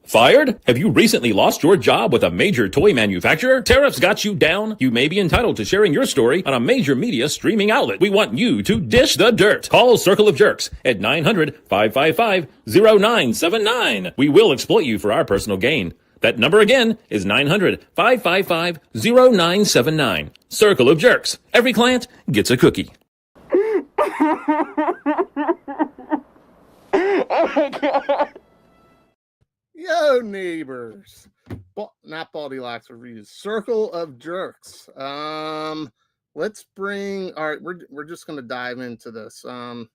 Fired? Have you recently lost your job with a major toy manufacturer? Tariffs got you down? You may be entitled to sharing your story on a major media streaming outlet. We want you to dish the dirt. Call Circle of Jerkz at 900-555-0979. We will exploit you for our personal gain. That number again is 900-555-0979. Circle of Jerkz. Every client gets a cookie. Oh my God. Yo, neighbors. Not Baldy Locks reviews. Circle of Jerkz. Let's bring. All right, we're just gonna dive into this. I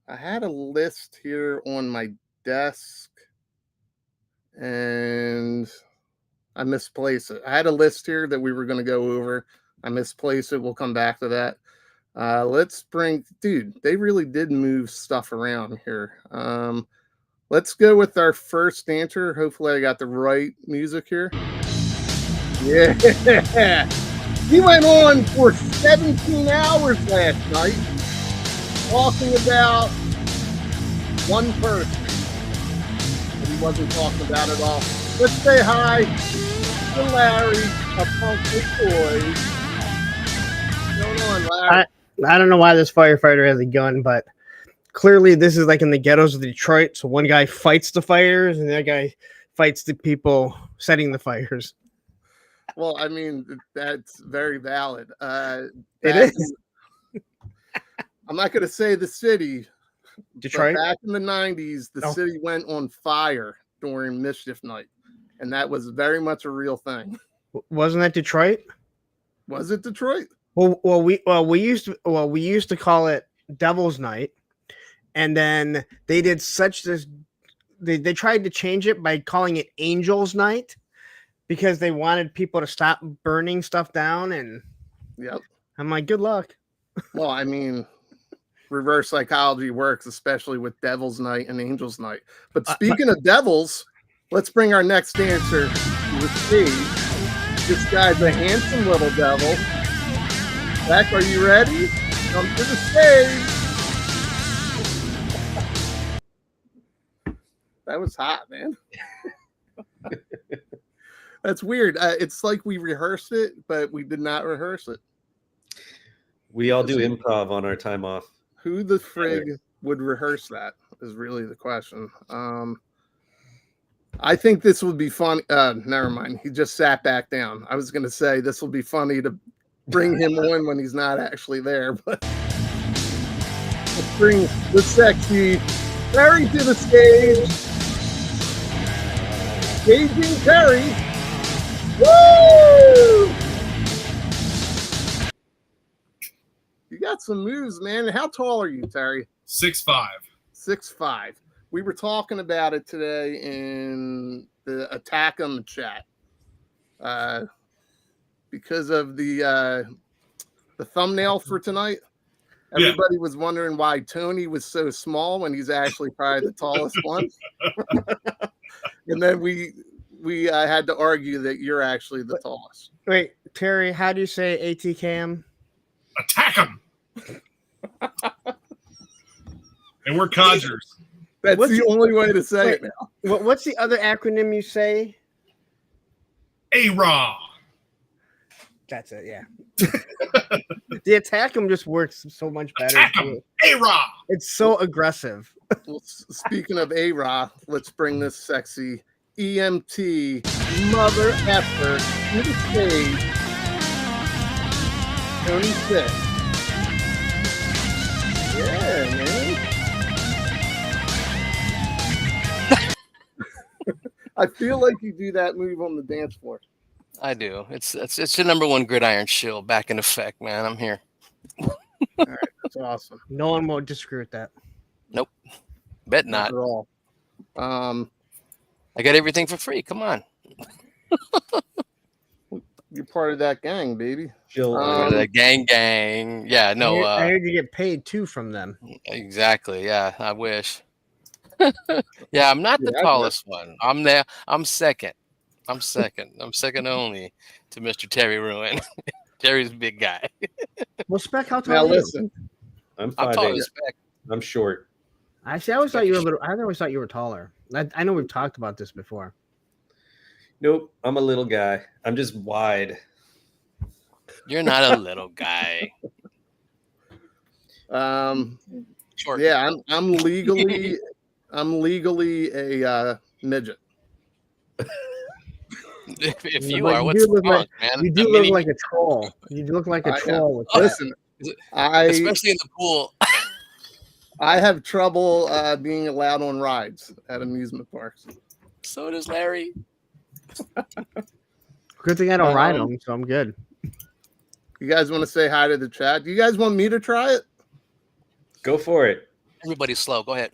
had a list here on my desk, and I misplaced it. I had a list here that we were gonna go over. I misplaced it. We'll come back to that. Let's bring, dude. They really did move stuff around here. Let's go with our first answer. Hopefully I got the right music here. Yeah. He went on for 17 hours last night talking about one person. But he wasn't talking about it all. Let's say hi to Larry of Punk Toys. What's going on, Larry? I don't know why this firefighter has a gun, but clearly this is like in the ghettos of Detroit. So one guy fights the fires and the other guy fights the people setting the fires. Well, I mean, that's very valid. It is. I'm not going to say the city. Detroit? Back in the 90s, the city went on fire during Mischief Night. And that was very much a real thing. Wasn't that Detroit? Was it Detroit? Well, we used to call it Devil's Night. And then they did they tried to change it by calling it Angel's Night because they wanted people to stop burning stuff down. And yep, I'm like, good luck. Well, I mean, reverse psychology works, especially with Devil's Night and Angel's Night. But speaking of devils, let's bring our next dancer to the stage. This guy's a handsome little devil. Zach, are you ready? Come to the stage. That was hot, man. That's weird. It's like we rehearsed it, but we did not rehearse it. We all do improv on our time off. Who the frig would rehearse that is really the question. I think this would be fun. Never mind. He just sat back down. I was going to say this will be funny to bring him on when he's not actually there, but let's bring the sexy Terry to the stage. Staging Terry. Woo! You got some moves, man. How tall are you, Terry? 6'5". 6'5". We were talking about it today in the Attack 'em chat. Because of the thumbnail for tonight. Everybody was wondering why Tony was so small when he's actually probably the tallest one. And then we had to argue that you're actually the tallest. Wait, Terry, how do you say ATKM? Attack them. And we're codgers. That's the only way to say it now. What's the other acronym you say? A-Raw. That's it, yeah. The attack 'em just works so much better. Attack 'em. A-Raw. It's so aggressive. Well, speaking of A-Raw, let's bring this sexy EMT mother effer to the stage. Tony Sick. Yeah, man. I feel like you do that move on the dance floor. I do. It's the number one gridiron shill back in effect, man. I'm here. All right, that's awesome. No one will disagree with that. Nope. Bet not. At all. I got everything for free. Come on. You're part of that gang, baby. The gang. Yeah, no. I heard you get paid too from them. Exactly. Yeah, I wish. Yeah, I'm not the tallest one. I'm second. I'm second. I'm second only to Mr. Terry Ruin. Terry's a big guy. Well, Spec, how tall Now are you? listen, I'm I'm taller 5'8". than Spec. I'm short. Actually, I always thought you were a little. I always thought you were taller. I know we've talked about this before. Nope, I'm a little guy. I'm just wide. You're not a little guy. Short. yeah, I'm legally a midget. If Yeah, you but are, you what's do look wrong, like man? You A do look mini- like a troll. You do look like a I- troll. With Oh, that. Listen, Is I especially in the pool. I have trouble being allowed on rides at amusement parks. So does Larry. Good thing I don't ride Um, them, so I'm good. You guys want to say hi to the chat? Do you guys want me to try it? Go for it. Everybody's slow. Go ahead.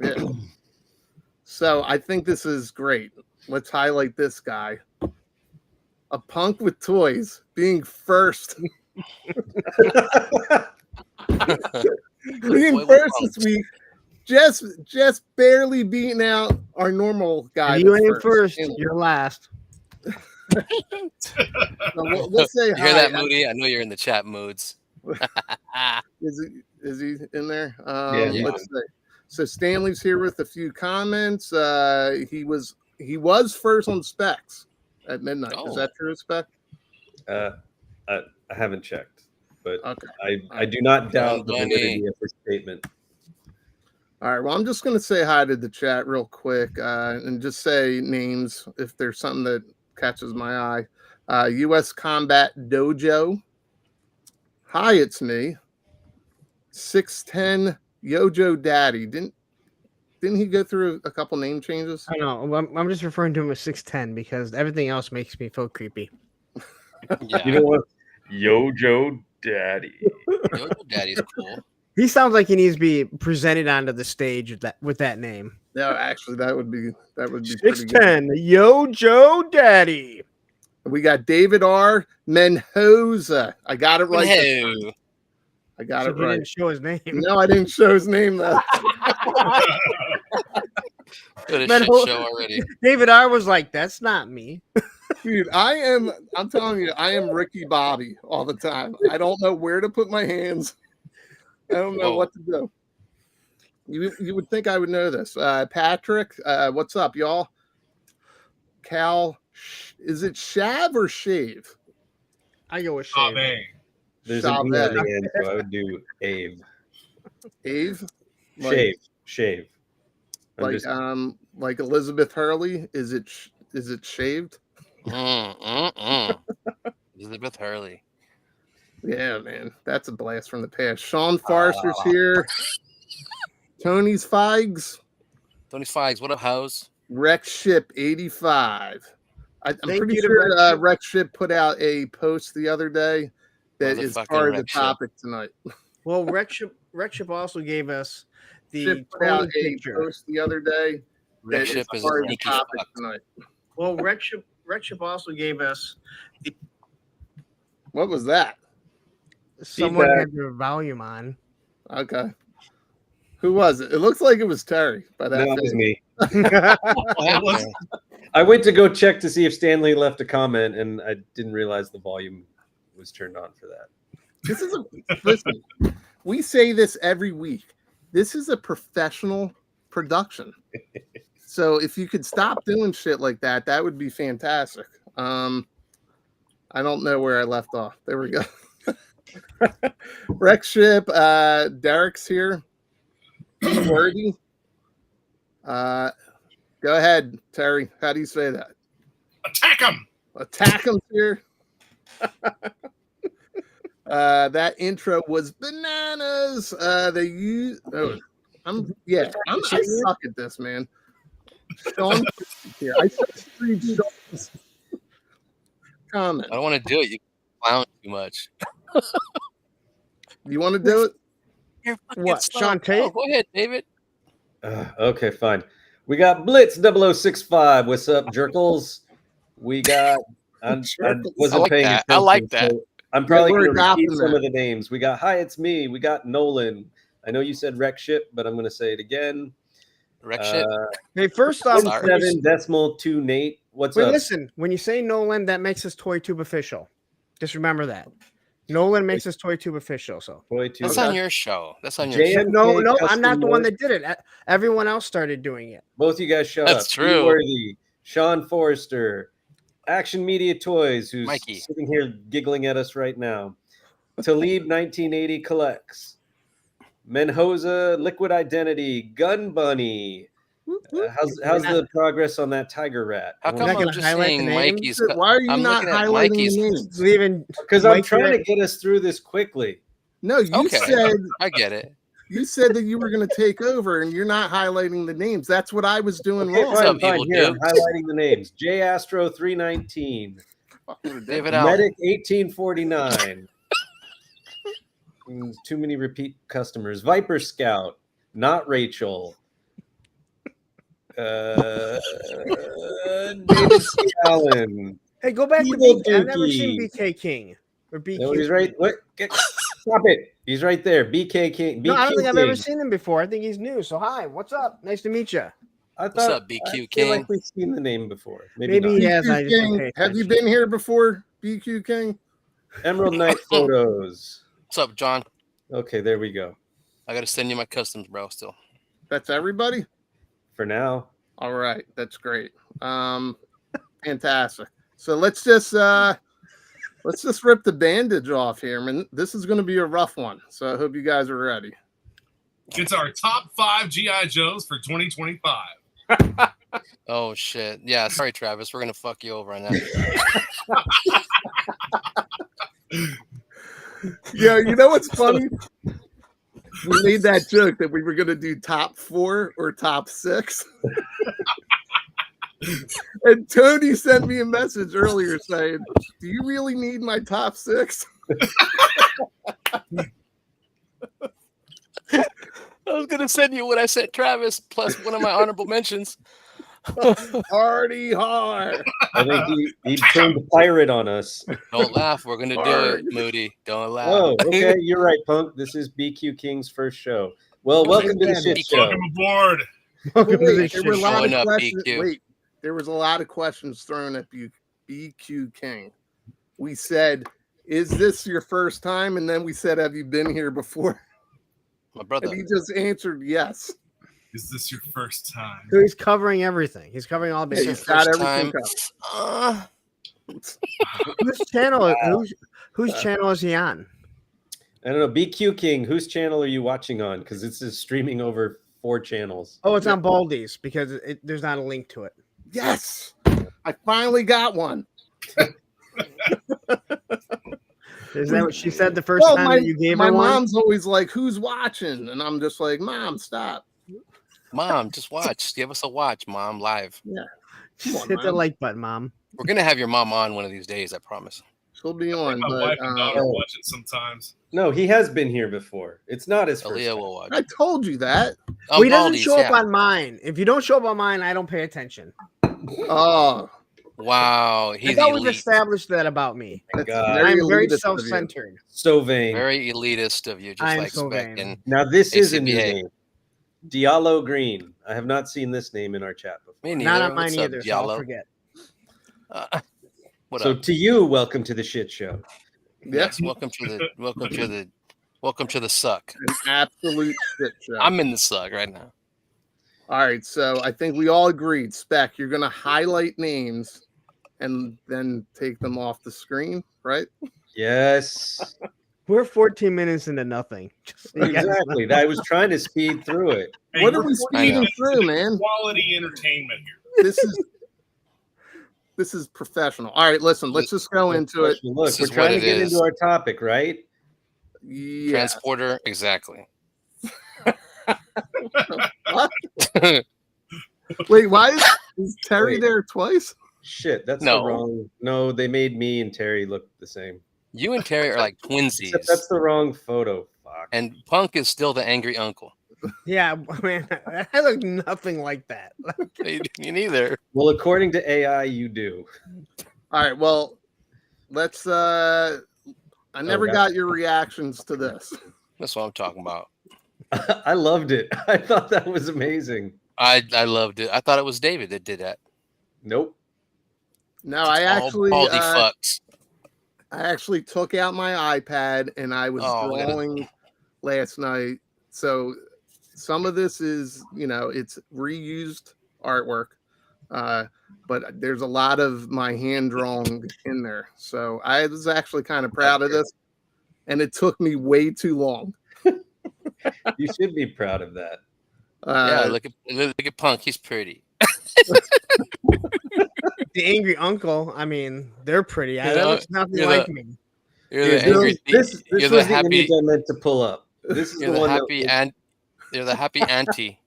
Yeah. So I think this is great. Let's highlight this guy. A punk with toys being first. Being Boy with first punks. this week. Just barely beating out our normal guy. If you that's ain't first, And you're last. so we'll say You hi. hear that, Moody? I know you're in the chat moods. Is he in there? Yeah. Let's see. So Stanley's here with a few comments. He was first on specs at midnight. Oh. Is that true, Spec? I haven't checked, but Okay. I do not doubt the Bunny. validity of his statement. All right. Well, I'm just going to say hi to the chat real quick and just say names if there's something that catches my eye. U.S. Combat Dojo. Hi, it's me. 6'10 Yojo Daddy. Didn't he go through a couple name changes? I know. I'm just referring to him as 6'10 because everything else makes me feel creepy. Yeah. You know what? Yojo Daddy. Yo, Daddy's cool. He sounds like he needs to be presented onto the stage with that name. No, actually, that would be pretty good. 6'10, Yojo Daddy. We got David R. Menhoza. I got it right. this time. No. I got So it he right. didn't show his name. No, I didn't show his name though. Good Man, shit show already. David R was like, "That's not me." Dude, I'm telling you, I am Ricky Bobby all the time. I don't know where to put my hands. I don't know Whoa. what to do. You would think I would know this. Patrick, what's up, y'all? Cal, is it Shav or Shave? I go with Oh, Shave. man. There's an E on Chavez. the end, so I would do Ave. Ave? Like, Shave. I'm just- like Elizabeth Hurley. Is it shaved? Elizabeth Hurley. Yeah, man, that's a blast from the past. Sean Forrester's here. Tony's Figs. Tony Figs, what up, house? Rex Ship 85. I'm Thank pretty you to sure Rex Ship. Rex Ship put out a post the other day that is Motherfucking part of the Rex Ship. topic tonight. Well, Rexship also gave us the Ship put out Tony a picture. post the other day that Rex is Ship is a part of the sneaky topic fuck. tonight. Well, Rexship also gave us What was that? someone Feedback. had their volume on. Okay. Who was it? It looks like it was Terry. By that No, it was face. me. It was- I went to go check to see if Stanley left a comment, and I didn't realize the volume was turned on for that. This is listen. We say this every week. This is a professional production. So if you could stop doing shit like that, that would be fantastic. I don't know where I left off. There we go. Rex Ship, Derek's here. Worthy. Go ahead, Terry. How do you say that? Attack him. Attack him here. That intro was bananas. They use. Oh, I suck at this, man. Sean, here I read Sean's comment. I don't want to do it. You clown too much. You want to do it? You're fucking What, slow. Sean Tate? Oh, go ahead, David. Okay, fine. We got Blitz 0065. What's up, Jerkles? We got. I Jerkles. wasn't I like paying that. attention. I like that. so I'm probably we're going to repeat adopting some that. of the names. We got Hi, it's me. We got Nolan. I know you said Rex Ship, but I'm going to say it again. Wreck shit. Hey, first off, Sorry. 7.2 Nate. What's wait, up? listen. When you say Nolan, that makes us Toy Tube official. Just remember that. Nolan makes us Toy Tube official. So Toy Tube. That's on your show. That's on your show. JMK no, I'm not the one Custom that did it. Everyone else started doing it. Both of you guys shut That's up. true. Worthy, Sean Forrester, Action Media Toys, who's Mikey. sitting here giggling at us right now. Talib 1980 collects. Menhoza, Liquid Identity, Gun Bunny. How's the progress on that Tiger Rat? How come I'm just seeing Mikey's? Why are you I'm not looking at highlighting Mikey's. the names? Leaving Because I'm Mikey trying to get us through this quickly. No, you Okay. said I get it. you said that you were going to take over, and you're not highlighting the names. That's what I was doing Okay, wrong. up, fine. evil Here, I'm dukes? highlighting the names. J Astro 319, David Allen. Medic 1849. Too many repeat customers. Viper Scout, not Rachel. David C. Allen. Hey, go back to Evil BK. I've never seen Dookie. BK King or BQ. No, he's right. What? Stop it. He's right there. BK King. No, I don't BQ think I've ever King. seen him before. I think he's new. So hi, what's up? Nice to meet you. I thought, What's up, BQ I feel King? like we've seen the name before. Maybe not. he has. I BQ just didn't King, pay have you attention. been here before, BQ King? Emerald Knight photos. What's up, John? Okay, there we go. I gotta send you my customs, bro. Still. That's everybody? For now. All right, that's great. Fantastic. So let's just rip the bandage off here. I mean, this is going to be a rough one. So I hope you guys are ready. It's our top 5 GI Joes for 2025. Oh shit. Yeah. Sorry, Travis. We're gonna fuck you over on that. Yeah, you know what's funny? We made that joke that we were going to do top 4 or top 6. And Tony sent me a message earlier saying, "Do you really need my top 6?" I was gonna send you what I sent Travis plus one of my honorable mentions. Party hard. I think he turned the pirate on us. Don't laugh. We're gonna do it, Moody. Don't laugh. Oh, okay. You're right, Punk. This is BQ King's first show. Well, welcome to the shit show. Welcome aboard. Welcome to the Wait, there were a shit lot Showing of up, questions. BQ. Wait, there was a lot of questions thrown at BQ King. We said, "Is this your first time?" And then we said, "Have you been here before?" My brother. And he just answered yes. Is this your first time? So he's covering everything. He's covering all Yeah, bases. he's got First everything time. covered. Whose channel? Whose channel is he on? I don't know. BQ King, whose channel are you watching on? Because this is streaming over 4 channels. Oh, it's on Baldy's because there's not a link to it. Yes, I finally got one. Is that what she said the first time that you gave my her one? mom's always like, "Who's watching?" And I'm just like, "Mom, stop." Mom, just watch. Give us a watch, Mom, live. Just Come on, hit the Mom. like button, Mom. We're gonna have your mom on one of these days, I promise. She'll be I on, think my but wife and daughter watch it sometimes. No, he has been here before. It's not his first Aaliyah time. will watch. I told you that. Well, he doesn't Baldies, show up yeah. on mine. If you don't show up on mine, I don't pay attention. Oh, Wow, I he's thought we've elite. established that about me. My That's God. very I'm very elitist of you. self-centered. So vain. Very elitist of you, just I'm like so Spec. vain. And Now, this is a new ACBA. name. Diallo Green. I have not seen this name in our chat before. me neither. Not on mine What's up, either, so I'll Diallo? forget. What So up? to you, welcome to the shit show. Yes, welcome to the suck. An absolute shit show. I'm in the suck right now. All right, so I think we all agreed. Spec, you're going to highlight names and then take them off the screen, right? Yes. We're 14 minutes into nothing. Just so you guys know. Exactly. I was trying to speed through it. Hey, What are we I know. speeding through, man? Quality entertainment here. This is professional. All right, listen, let's just go into it. Look, This we're is trying what to it get is. into our topic, right? Yeah. Transporter, exactly. What? Wait, why is Terry Wait. there twice? Shit, that's No. the wrong. No, they made me and Terry look the same. You and Terry are like twinsies, Except that's the wrong photo. Fuck. and Punk is still the angry uncle. Yeah, man, I look nothing like that. You neither. Well, according to AI, you do. All right, well, let's I never gotcha. got your reactions to this. That's what I'm talking about. I loved it. I thought that was amazing. I loved it. I thought it was David that did that. Nope. No, I Baldy fucks. actually took out my iPad and I was Oh, we gotta- drawing last night. So some of this is, it's reused artwork. But there's a lot of my hand drawn in there. So I was actually kind of proud of this. And it took me way too long. You should be proud of that. Yeah, look at Punk. He's pretty. The angry uncle. I mean, they're pretty. Yeah, That looks nothing you're like the- me. You're the angry. This You're was the the image happy. I meant to pull up. This is You're the the one happy that. and. You're the happy auntie.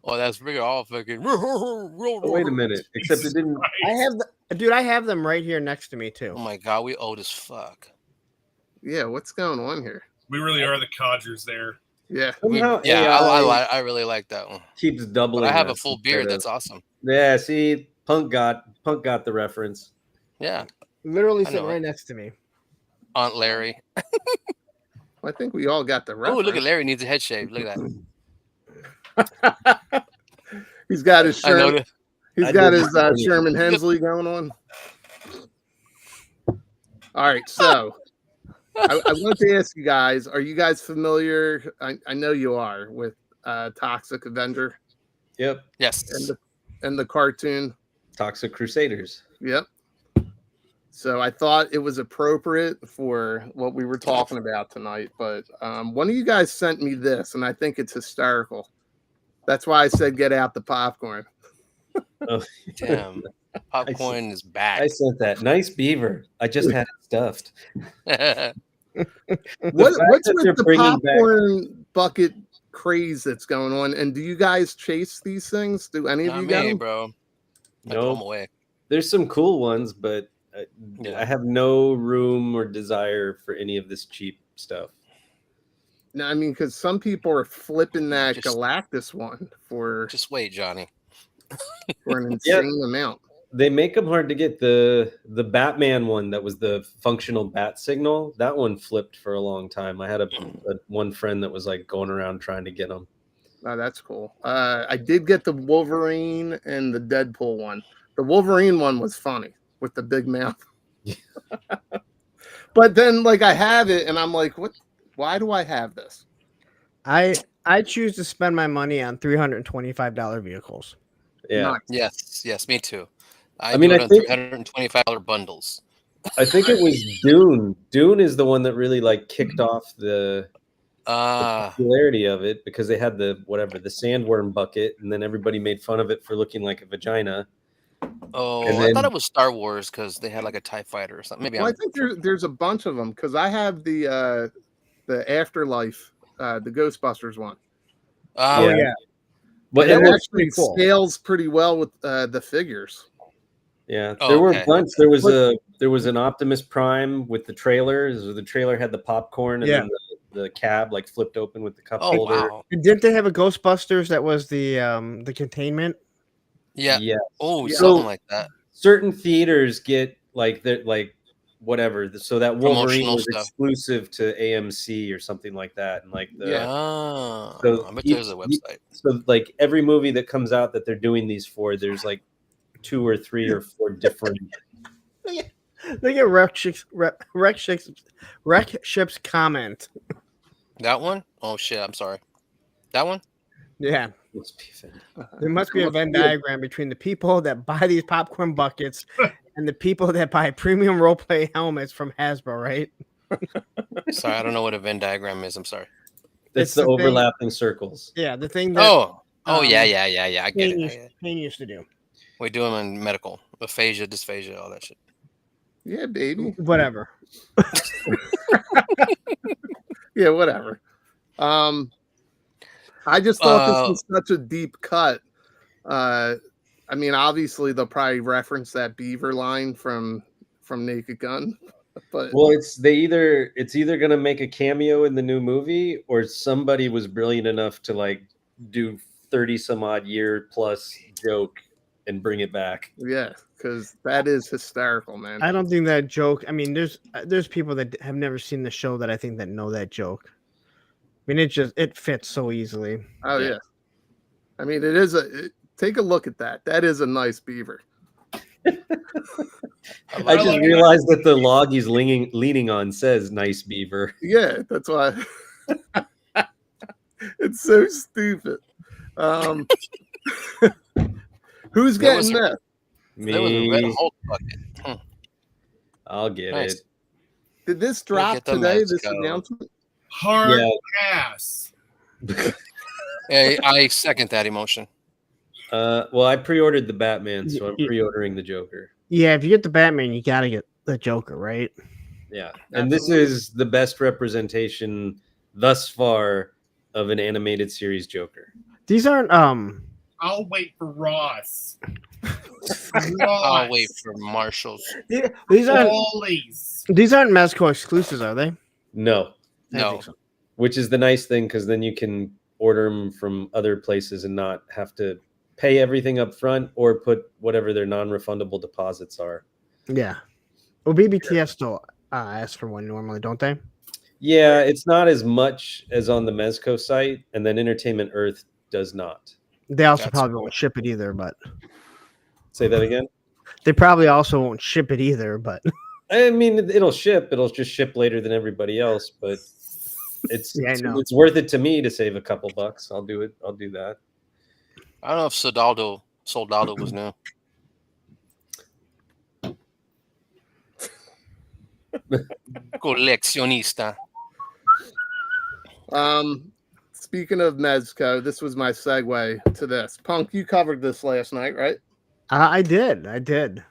Oh, that's bigger. All fucking. Oh, wait a minute. Except it didn't. I have them right here next to me too. Oh my god, we old as fuck. Yeah, what's going on here? We really are the codgers there. Yeah. Somehow Yeah, AI I really like that one. keeps doubling. But I have a us full instead beard. of- That's awesome. Yeah, see, Punk got the reference. Yeah, Literally I sitting know right it. next to me. Aunt Larry. I think we all got the Oh, reference. look at Larry needs a head shave. Look at that. He's got his I know Sherman, that. he's got his Sherman Hensley going on. All right, so I want to ask you guys: are you guys familiar? I know you are with Toxic Avenger Yep. Yes. and the cartoon. Toxic Crusaders. Yep. So I thought it was appropriate for what we were talking about tonight, but one of you guys sent me this, and I think it's hysterical. That's why I said get out the popcorn. Oh, Damn. Popcorn is I back. sent that. Nice beaver. I just had it stuffed. What's fact with that they're the bringing back- popcorn bucket craze that's going on? And do you guys chase these things? Do any of Not you got me, them? bro. I Nope. throw 'em away. There's some cool ones, but Yeah. I have no room or desire for any of this cheap stuff. No, I mean, because some people are flipping that Just- Galactus one for Just wait, Johnny. an Yeah. insane amount. They make them hard to get. The Batman one that was the functional bat signal, that one flipped for a long time. I had a one friend that was like going around trying to get them. Oh, that's cool. I did get the Wolverine and the Deadpool one. The Wolverine one was funny with the big mouth. But then, like, I have it, and I'm like, what? Why do I have this? I choose to spend my money on $325 vehicles. Yeah, Nice. Yes, me too. I mean, do it I on think- $325 bundles. I think it was Dune. Dune is the one that really like kicked off the popularity of it because they had the sandworm bucket, and then everybody made fun of it for looking like a vagina. Oh, And I then- thought it was Star Wars because they had like a TIE fighter or something. Maybe Well, I I'm think there's a bunch of them because I have the Afterlife, the Ghostbusters one. Oh Yeah. yeah. But And and it was actually pretty cool. scales pretty well with the figures. yeah, Oh, there were okay. a bunch. There was an Optimus Prime with the trailer. So the trailer had the popcorn, and Yeah. then the cab like flipped open with the cup Oh holder. wow. And didn't they have a Ghostbusters that was the containment? Yeah. Yeah. Oh, Yeah. something like that. Certain theaters get like whatever. So that Wolverine Promotional was stuff. exclusive to AMC or something like that, and like the Yeah. Ah, So I bet you- there's a website. so like every movie that comes out that they're doing these for, there's like 2 or 3 or 4 different. Look at Wreck Ship's comment. That one? Oh shit! I'm sorry. That one? Yeah. Let's be offended. There must be a Venn diagram between the people that buy these popcorn buckets and the people that buy premium roleplay helmets from Hasbro, right? Sorry, I don't know what a Venn diagram is. I'm sorry. That's It's the the thing- overlapping circles. Yeah, the thing that Oh, um, yeah. I get Payne it. used to do. We do them in medical, aphasia, dysphagia, all that shit. Yeah, baby. Whatever. Yeah, whatever. I just thought this was such a deep cut. I mean, obviously they'll probably reference that beaver line from Naked Gun, but Well, it's either gonna make a cameo in the new movie, or somebody was brilliant enough to like do 30 some odd year plus joke and bring it back. yeah, because that is hysterical, man. I don't think that joke. I mean, there's people that have never seen the show that I think that know that joke. I mean, it fits so easily. Oh yeah. I mean, take a look at that. That is a nice beaver. I just realized that the log he's leaning on says "nice beaver." Yeah, that's why. It's so stupid. Who's getting that? There was a red Me. Hulk bucket. I'll get Nice. it. Did this We'll drop get the today? This Mezco. announcement? Hard Yeah. pass. I second that emotion. Well, I pre-ordered the Batman, so I'm Yeah. pre-ordering the Joker. Yeah, if you get the Batman, you gotta get the Joker, right? Yeah, and this is the best representation thus far of an animated series Joker. These aren't I'll wait for Ross. I'll wait for Marshalls. these aren't Always. Mezco exclusives, are they? No, I don't No. think so. which is the nice thing because then you can order them from other places and not have to pay everything up front or put whatever their non-refundable deposits are. Yeah. Well, BBTS still ask for one normally, don't they? Yeah, it's not as much as on the Mezco site, and then Entertainment Earth does not. They also That's probably cool. won't ship it either, but Say that again. they probably also won't ship it either, but I mean, it'll ship. It'll just ship later than everybody else, but it's Yeah, I know. it's worth it to me to save a couple bucks. I'll do it. I'll do that. I don't know if Soldado was new. Coleccionista. Speaking of Mezco, this was my segue to this. Punk, you covered this last night, right? I did.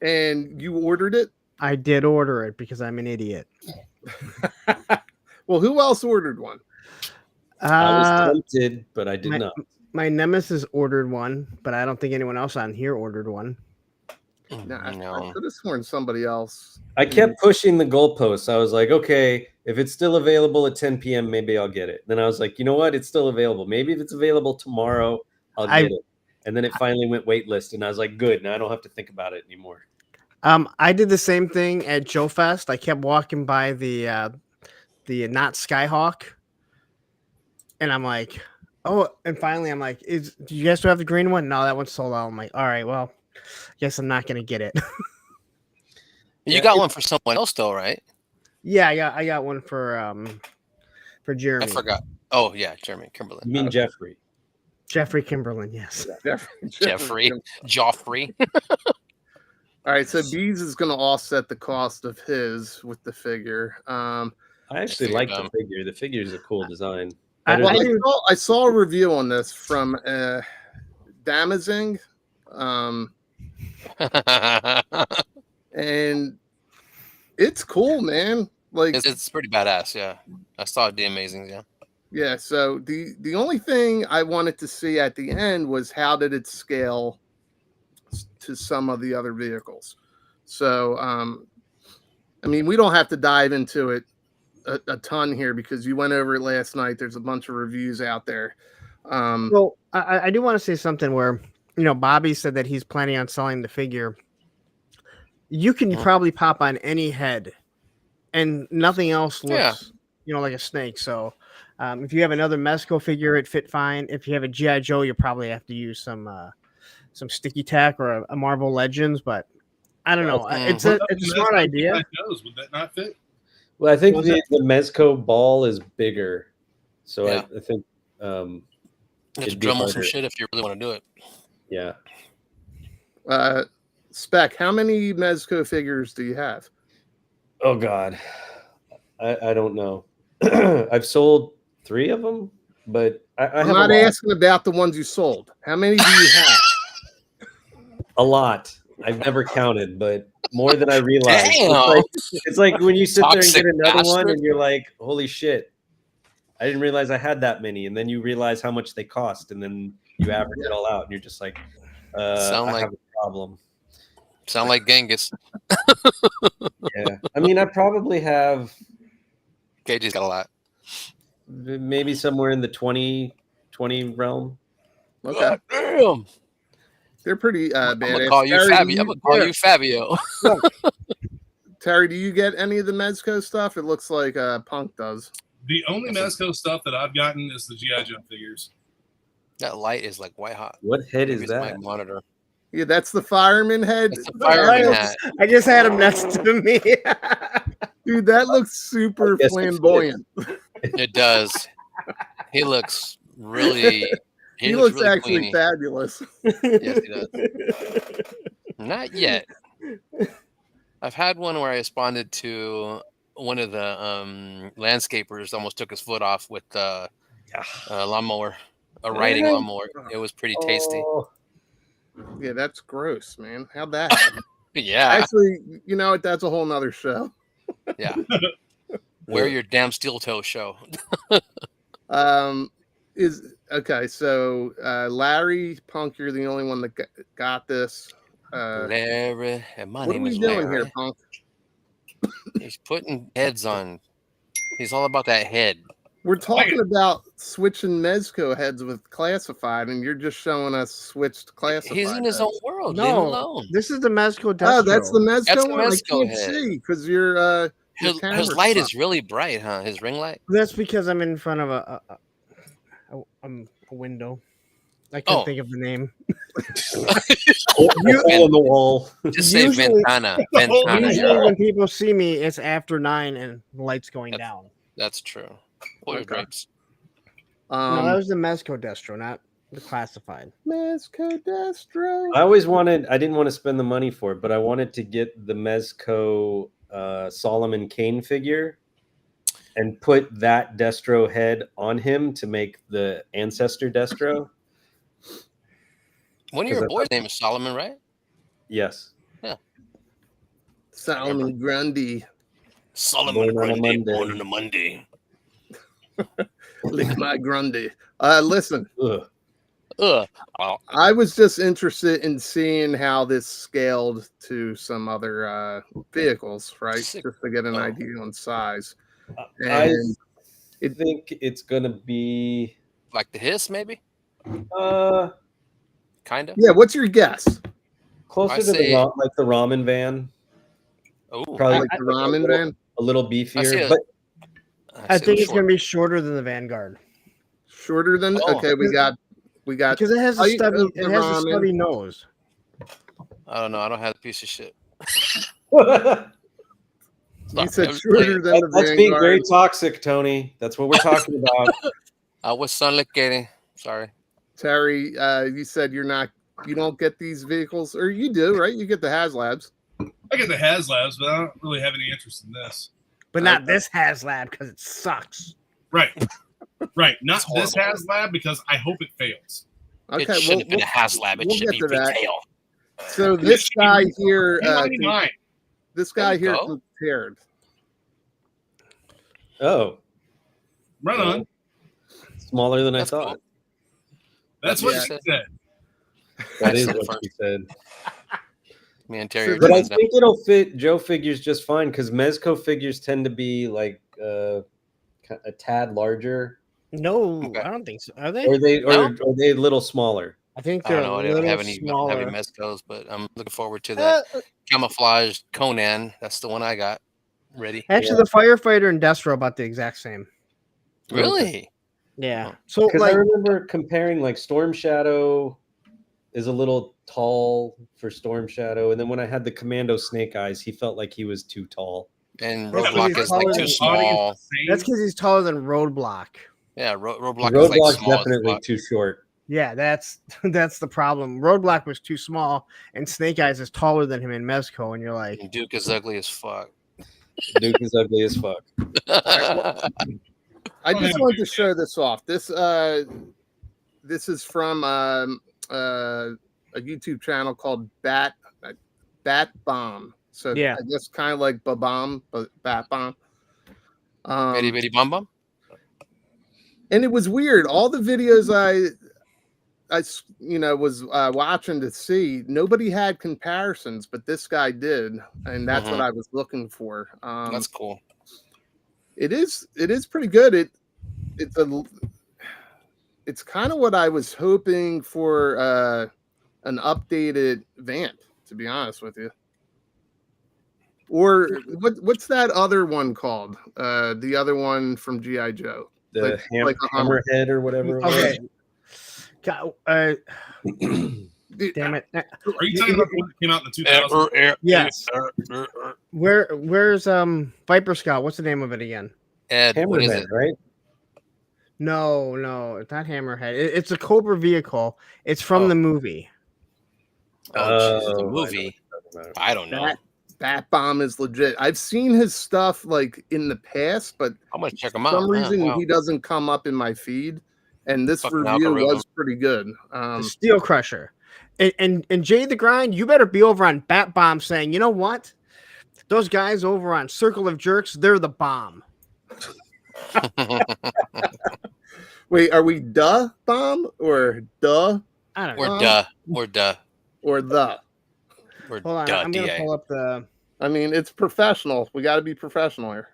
And you ordered it? I did order it because I'm an idiot. Well, who else ordered one? I was tempted, but I did not. My Nemesis ordered one, but I don't think anyone else on here ordered one. No, I No. could have sworn somebody else. I kept pushing the goalposts. I was like, okay, if it's still available at 10 p.m., maybe I'll get it. Then I was like, you know what? It's still available. Maybe if it's available tomorrow, I'll get it. And then it finally went waitlist, and I was like, good. Now I don't have to think about it anymore. I did the same thing at Joe Fest. I kept walking by the not Skyhawk, and I'm like, oh, and finally I'm like, do you guys still have the green one? No, that one's sold out. I'm like, all right, well, guess I'm not gonna get it. You got one for someone else though, right? Yeah, I got one for Jeremy. I forgot. Oh yeah, Jeremy Kimberlin. You mean Jeffrey? Jeffrey Kimberlin, yes. Jeffrey. Joffrey. All right, so Bees is going to offset the cost of his with the figure. I actually like the figure. The figure is a cool design. I saw a review on this from Damazing, and it's cool, man. Like it's pretty badass. Yeah, I saw the amazing. Yeah. Yeah. So the only thing I wanted to see at the end was how did it scale to some of the other vehicles. So I mean, we don't have to dive into it a ton here because you went over it last night. There's a bunch of reviews out there. Well, I do want to say something where, Bobby said that he's planning on selling the figure. You can probably pop on any head and nothing else looks, like a snake. So if you have another Mezco figure, it fit fine. If you have a G.I. Joe, you probably have to use some sticky tack or a Marvel Legends, but I don't know. It's a smart idea. Would that not fit? Well, I think the Mezco ball is bigger, so I think you have to Dremel some shit if you really want to do it. Yeah. Spec, how many Mezco figures do you have? Oh God, I don't know. I've sold 3 of them, but I'm not asking about the ones you sold. How many do you have? A lot. I've never counted, but more than I realized. Damn. It's like when you sit there and get another bastard. one and you're like, holy shit. I didn't realize I had that many. And then you realize how much they cost. And then you average it all out and you're just like, I have a problem. Sound like Genghis. Yeah. I mean, I probably have KJ's got a lot. maybe somewhere in the 20 realm. Okay. God damn. They're pretty badass. I'm gonna call you Fabio. I'm gonna call you Fabio. Terry, do you get any of the Mezco stuff? It looks like Punk does. The only Mezco stuff that I've gotten is the G.I. Joe figures. That light is like white hot. What head Maybe is it's my that? monitor. Yeah, that's the fireman head. It's a fireman hat. I just had him next to me. Dude, that looks super I guess it flamboyant. It does. He looks really. He looks really actually queenie. fabulous. Yes, he does. Not yet. I've had one where I responded to one of the landscapers almost took his foot off with a lawnmower, a riding lawnmower. It was pretty tasty. Oh, Yeah, that's gross, man. How'd that happen? Yeah, Actually, you know what? That's a whole nother show. yeah. Wear your damn steel toe show. Is okay. So Larry Punk, you're the only one that got this. Larry, and my What are name we is doing Larry. here, Punk? He's putting heads on. He's all about that head. We're talking about switching Mezco heads with classified, and you're just showing us switched classified. He's in his heads. own world. Leave him No, alone. this is the Mezco Destro. Oh, that's the Mezco That's the one. Mezco I can't head. see because your His camera's light up. is really bright, huh? His ring light. That's because I'm in front of a window. I can't Oh. think of the name. hole in the wall. Just say Usually- Ventana. Ventana. Usually, when people see me, it's after 9 and the light's going That's- down. That's true. Pull your Okay. drapes. No, that was the Mezco Destro, not the classified. Mezco Destro. I always wanted. I didn't want to spend the money for it, but I wanted to get the Mezco Solomon Kane figure and put that Destro head on him to make the ancestor Destro. One of your boys' name is Solomon, right? Yes. Solomon Grundy. Solomon Born on a Grundy, Monday. born on a Monday. Lick my Grundy. Listen, Ugh. Ugh. Oh, I was just interested in seeing how this scaled to some other vehicles, right? Sick. Just to get an Oh. idea on size. I And think it's gonna be. like the hiss, maybe? Kind of. yeah, what's your guess? Closer I to say- like the ramen van, Oh, probably Like the ramen van? a little I see beefier. it. But I think it's going to be shorter than the Vanguard Shorter than Oh. okay, we got because it has a height stubby. of the It has a ramen. stubby nose. I don't know. I don't have a piece of shit. You said I'm just shorter saying. than the that's being very Vanguard. toxic, Tony. That's what we're talking about. I was sunlicating. Sorry. Terry, you said you don't get these vehicles, or you do, right? You get the HasLabs. I get the HasLabs, but I don't really have any interest in this. But not this HasLab because it sucks. Right. Right. Not It's this horrible. HasLab because I hope it fails. Okay, It shouldn't have been a HasLab. It we'll should get be to that. retail. So this guy here, $10.99. this guy There you here go. compared. Oh, Run on. smaller than That's I cool. thought. That's Yeah. what she said. That I is said it what first. she said. Me and Terry. are But I doing that. think it'll fit Joe figures just fine because Mezco figures tend to be like a tad larger, No, Okay. I don't think so. Are they? or No? are they a little smaller? I think I they're don't know. a I little don't have any smaller. Mezcos, but I'm looking forward to that camouflaged Conan. That's the one I got ready. Actually, the firefighter and Destro are about the exact same. Really? Yeah. So Because I like, remember comparing like Storm Shadow is a little tall for Storm Shadow, and then when I had the Commando Snake Eyes, he felt like he was too tall. And That's Roadblock because is like he's too taller than- small. that's because he's taller than Roadblock. Yeah, Roadblock is like Roadblock's small as definitely fuck. too short. Yeah, that's the problem. Roadblock was too small, and Snake Eyes is taller than him in Mezco, and you're like, And Duke is ugly as fuck. Duke is ugly as fuck. I just wanted to show this off. This is from a YouTube channel called Bat Bomb. So Yeah. I guess kind of like Babam, but Bat Bomb. Bitty bitty bum bum. And it was weird. All the videos I was watching to see, nobody had comparisons, but this guy did, and that's what I was looking for. That's cool. It is pretty good. It's kind of what I was hoping for an updated Vamp, to be honest with you. Or what's that other one called? The other one from G.I. Joe. The Like a Hummer. Hammerhead or whatever. it was. okay. God, damn it! Are you talking about the one that came out in the 2000s? Yes. Where's Viper Scout? What's the name of it again? Ed, what is Hammerhead, it? right? No, it's not Hammerhead. It's a Cobra vehicle. It's from the movie. Oh, Jesus, the Oh, movie. I don't know. That bomb is legit. I've seen his stuff like in the past, but I'm gonna check for him out. some reason Wow. he doesn't come up in my feed. And this Fucking review algorithm. was pretty good. The Steel Crusher. And Jay the Grind, you better be over on Bat Bomb saying, you know what? Those guys over on Circle of Jerks, they're the bomb. Wait, are we duh bomb or duh? I don't We're know. duh. We're duh. Or the? We're Hold on, duh. I'm gonna DA. pull up the. I mean, it's professional. We got to be professional here.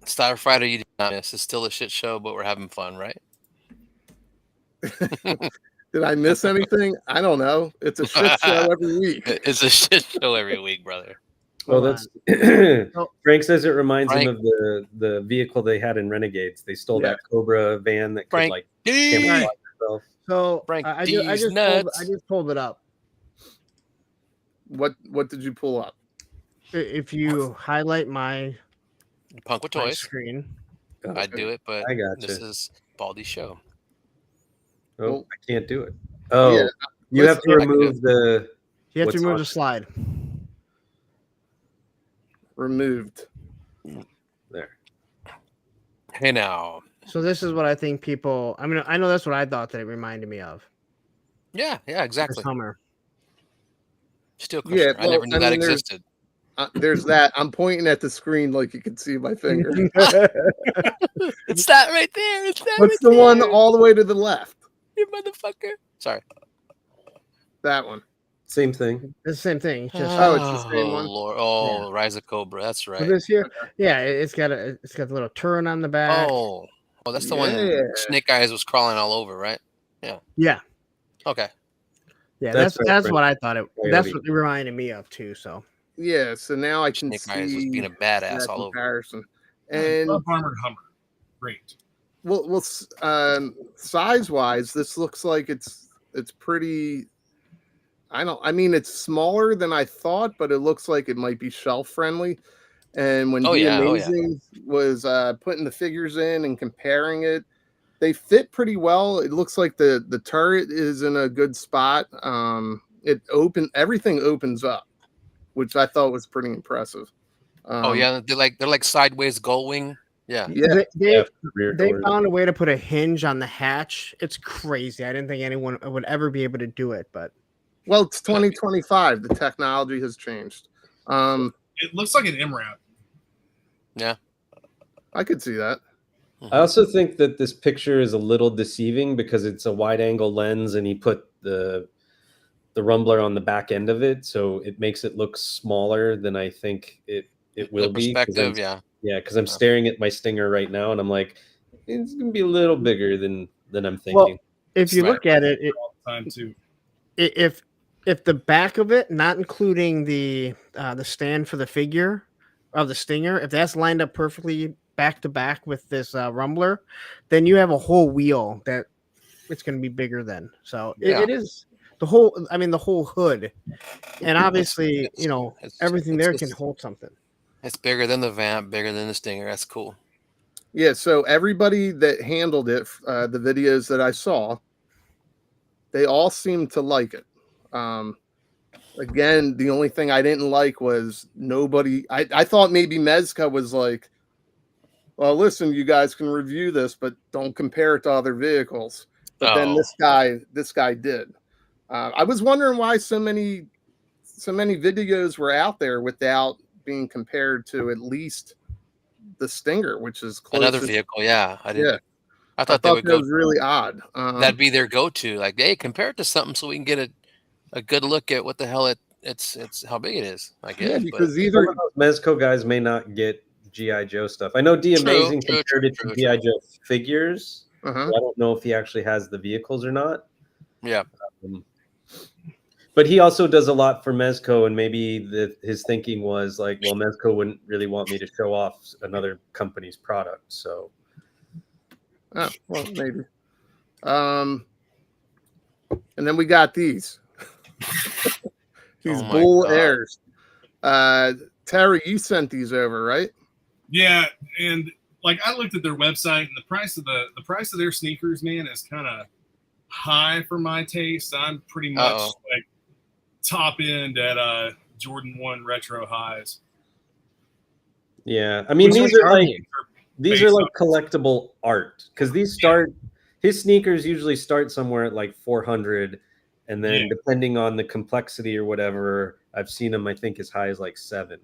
Starfighter, you did not miss. It's still a shit show, but we're having fun, right? Did I miss anything? I don't know. It's a shit show every week. It's a shit show every week, brother. Well, Hold that's on. Frank says it reminds Frank. him of the vehicle they had in Renegades. They stole Yeah. that Cobra van that could Frank like D. camouflage itself. So Frank I D's just nuts. pulled it up. What did you pull up? If you highlight my Punk with my toys. screen, I'd do it, but I got this you. is Baldy's show. Oh, Well, I can't do it. Oh, yeah, you have to yeah, I can do remove the. you have What's to remove on the it? slide. Removed. There. Hey now. So this is what I think people. I mean, I know that's what I thought that it reminded me of. Yeah, This exactly. Hummer. Steel Yeah, Crusher. I never knew that there's- existed. There's that. I'm pointing at the screen like you can see my finger. It's that right there. It's that What's right the one there, all the way to the left? you motherfucker? Sorry. That one. Same thing. It's the same thing. It's just Oh, it's the same one? Lord. Oh, Rise of Cobra. That's so right. this here. Yeah, it's got the little turret on the back. Oh, that's the Yeah. one Snake Eyes was crawling all over, right? Yeah, Okay. that's right, what I thought it. That's Coyote. what it reminded me of too. So Yeah. So now I can Snake Eyes was see being a badass that all over. comparison. And Armored Hummer. Great. well, size wise, this looks like it's pretty. I mean, it's smaller than I thought, but it looks like it might be shelf friendly. And when Oh, The yeah, Amazing was putting the figures in and comparing it, they fit pretty well. It looks like the turret is in a good spot. Everything opens up, which I thought was pretty impressive. Oh yeah, they're like sideways gull wing. Yeah. Yeah. they Rear they doors. found a way to put a hinge on the hatch. It's crazy. I didn't think anyone would ever be able to do it, but Well, it's 2025. The technology has changed. It looks like an MRAP. Yeah. I could see that. I also think that this picture is a little deceiving because it's a wide angle lens and he put the rumbler on the back end of it, so it makes it look smaller than I think it will The be. 'cause perspective, I'm- yeah. Yeah, because I'm staring at my Stinger right now and I'm like, it's gonna be a little bigger than I'm thinking. well, if you Right. look at it, Time too. if the back of it, not including the stand for the figure of the Stinger, if that's lined up perfectly back to back with this rumbler, then you have a whole wheel that it's going to be bigger than. So Yeah. it is the whole. I mean, the whole hood, and obviously, everything there can hold something. It's bigger than the Vamp, bigger than the Stinger. That's cool. Yeah, so everybody that handled it, the videos that I saw, they all seemed to like it. Again, the only thing I didn't like was nobody. I thought maybe Mezco was like, well, listen, you guys can review this, but don't compare it to other vehicles. But then this guy did. I was wondering why so many videos were out there without being compared to at least the Stinger, which is Another closest. vehicle, yeah. I didn't. Yeah. I thought they would that go. was really odd. That'd be their go-to. Like, hey, compare it to something so we can get a good look at what the hell it's how big it is. I guess. yeah, but- because Some either of those Mezco guys may not get GI Joe stuff. I know D Amazing compared it to GI Joe figures. uh-huh. So I don't know if he actually has the vehicles or not. yeah. But he also does a lot for Mezco, and maybe his thinking was like, well, Mezco wouldn't really want me to show off another company's product. So Oh, well, maybe. And then we got these. These Oh my Bull God. Airs. Terry, you sent these over, right? Yeah, and like I looked at their website, and the price of their sneakers, man, is kind of high for my taste. I'm pretty much like top end at Jordan 1 retro highs. Yeah, I mean these are like collectible art because his sneakers usually start somewhere at like 400, and then depending on the complexity or whatever, I've seen them I think as high as like 7.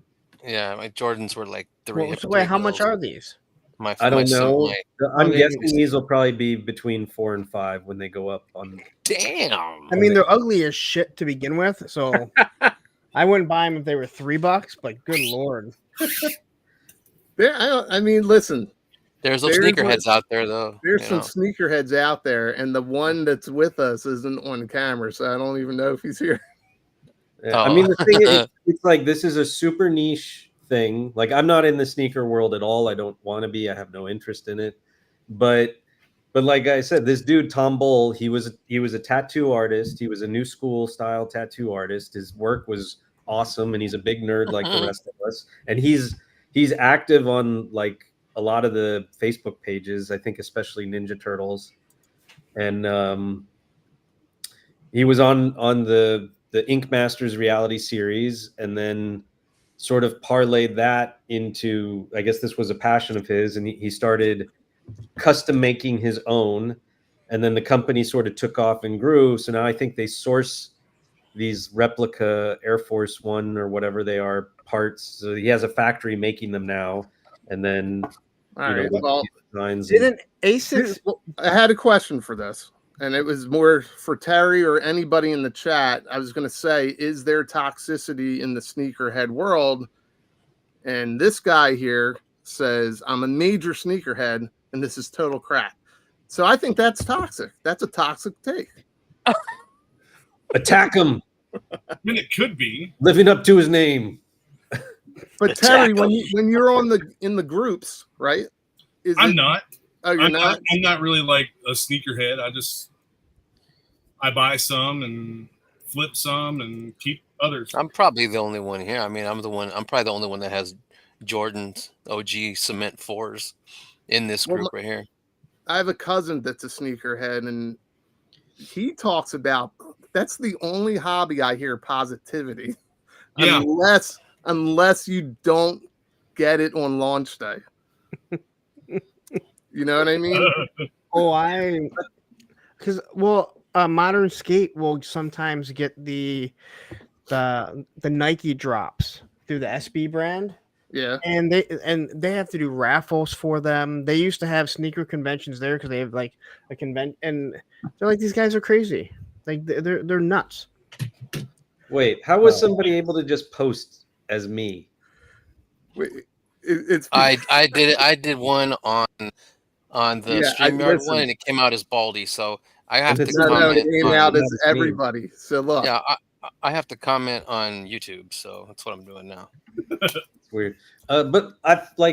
Yeah, my Jordans were like 3. So wait, how much are these? I don't know. I'm they- guessing these will probably be between 4 and 5 when they go up on. Damn. I mean, they're ugly as shit to begin with, so I wouldn't buy them if they were $3. But good lord, I mean, listen. There's those sneakerheads out there, though. There's some sneakerheads out there, and the one that's with us isn't on camera, so I don't even know if he's here. Yeah. I mean, the thing is, it's like this is a super niche thing. Like, I'm not in the sneaker world at all. I don't want to be. I have no interest in it. But like I said, this dude Tom Bull, he was a tattoo artist. He was a new school style tattoo artist. His work was awesome, and he's a big nerd like the rest of us. And he's active on like a lot of the Facebook pages. I think especially Ninja Turtles, and he was on the Ink Masters reality series, and then sort of parlayed that into, I guess this was a passion of his, and he started custom making his own, and then the company sort of took off and grew. So now I think they source these replica Air Force One or whatever they are parts. So he has a factory making them now, and then didn't ASICS? I had a question for this, and it was more for Terry or anybody in the chat. I was going to say, is there toxicity in the sneakerhead world? And this guy here says, I'm a major sneakerhead, and this is total crap. So I think that's toxic. That's a toxic take. Attack him. I mean, it could be living up to his name. But Terry, when you're in the groups, right? I'm not. Oh, you're not? I'm not really like a sneakerhead. I buy some and flip some and keep others. I'm probably the only one here. I mean, I'm probably the only one that has Jordan's OG Cement 4s in this group right here. I have a cousin that's a sneakerhead, and he talks about that's the only hobby I hear positivity. Yeah. Unless you don't get it on launch day. You know what I mean? Modern Skate will sometimes get the Nike drops through the SB brand. Yeah, and they have to do raffles for them. They used to have sneaker conventions there because they have like a convention, and they're like, these guys are crazy. Like they're nuts. Wait, how was somebody able to just post as me? Wait, I did one on the StreamYard one, and it came out as Baldy. So I have to comment. It came out as everybody. So look, yeah, I have to comment on YouTube. So that's what I'm doing now. It's weird, but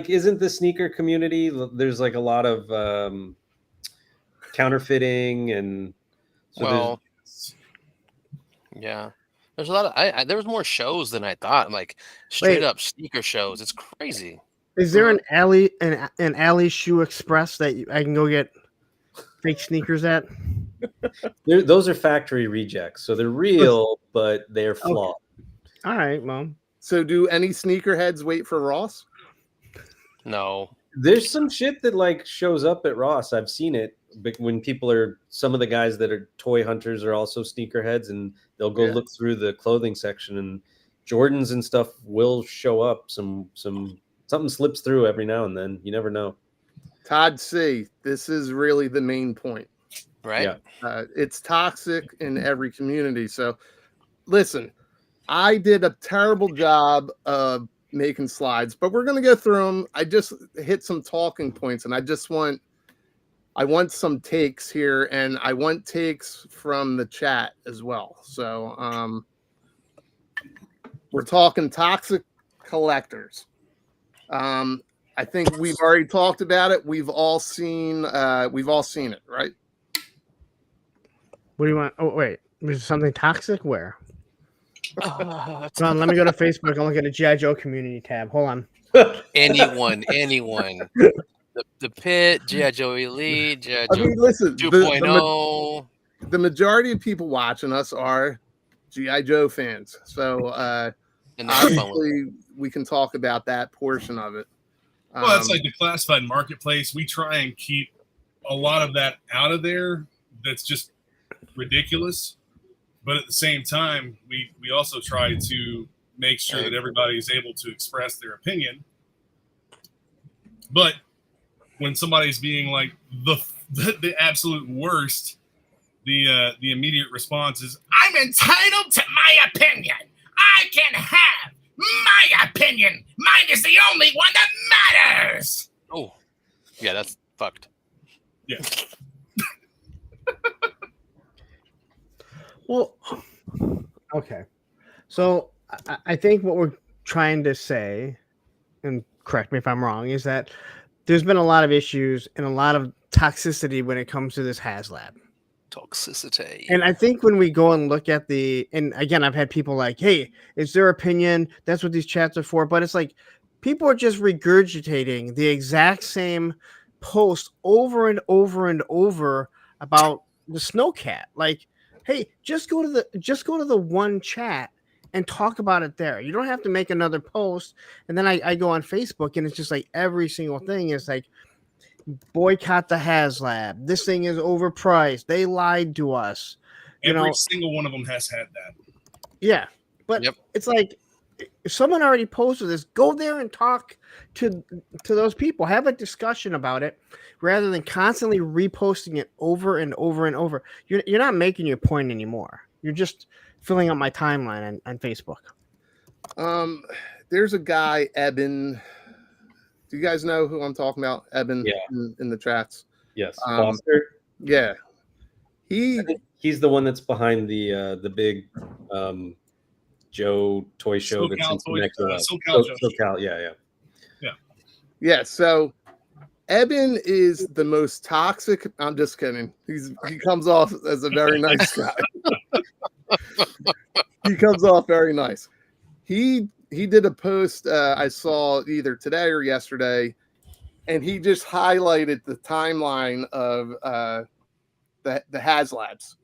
isn't the sneaker community? There's like a lot of counterfeiting, and so yeah. There's a lot of there was more shows than I thought. Like straight up sneaker shows. It's crazy. Is there an alley shoe express that I can go get fake sneakers at? Those are factory rejects, so they're real, but they're flawed. Okay. All right, Mom. So do any sneakerheads wait for Ross? No. There's some shit that like shows up at Ross. I've seen it. But when some of the guys that are toy hunters are also sneakerheads, and they'll go look through the clothing section, and Jordans and stuff will show up. Something slips through every now and then. You never know. Todd C, this is really the main point. Right? Yeah. It's toxic in every community. So listen, I did a terrible job of making slides, but we're going to go through them. I just hit some talking points, and I want some takes here, and I want takes from the chat as well. So we're talking toxic collectors. I think we've already talked about it. We've all seen it, right? What do you want? Oh, wait. Is something toxic? Where? It's Hold on, let me go to Facebook and look at the G.I. Joe community tab. Hold on. anyone. The Pit, G.I. Joe Elite, G.I. I Joe mean, listen, 2.0. the majority of people watching us are GI Joe fans, so And they're having fun with it. obviously we can talk about that portion of it. Well, that's like the classified marketplace. We try and keep a lot of that out of there. That's just ridiculous. But at the same time, we also try to make sure that everybody is able to express their opinion. But when somebody's being like the absolute worst, the immediate response is, "I'm entitled to my opinion. I can have my opinion. Mine is the only one that matters." Oh, yeah, that's fucked. Yeah. Well, okay. So I think what we're trying to say, and correct me if I'm wrong, is that there's been a lot of issues and a lot of toxicity when it comes to this HasLab. Toxicity. And I think when we go and look at and again, I've had people like, hey, it's their opinion. That's what these chats are for. But it's like people are just regurgitating the exact same post over and over and over about the snowcat. Like, hey, just go to the one chat and talk about it there. You don't have to make another post. And then I go on Facebook and it's just like every single thing is like, boycott the HasLab. This thing is overpriced. They lied to us. Every single one of them has had that. Yeah, but it's like if someone already posted this, go there and talk to those people. Have a discussion about it rather than constantly reposting it over and over and over. You're not making your point anymore. You're just filling up my timeline on Facebook. There's a guy, Eben. Do you guys know who I'm talking about? Eben, Yeah. in the chats. Yes, Foster. Yeah, He's the one that's behind the big Joe toy show that's in Temecula. SoCal, yeah. So Eben is the most toxic. I'm just kidding. He comes off as a very nice guy. He comes off very nice. He did a post I saw either today or yesterday, and he just highlighted the timeline of the HasLabs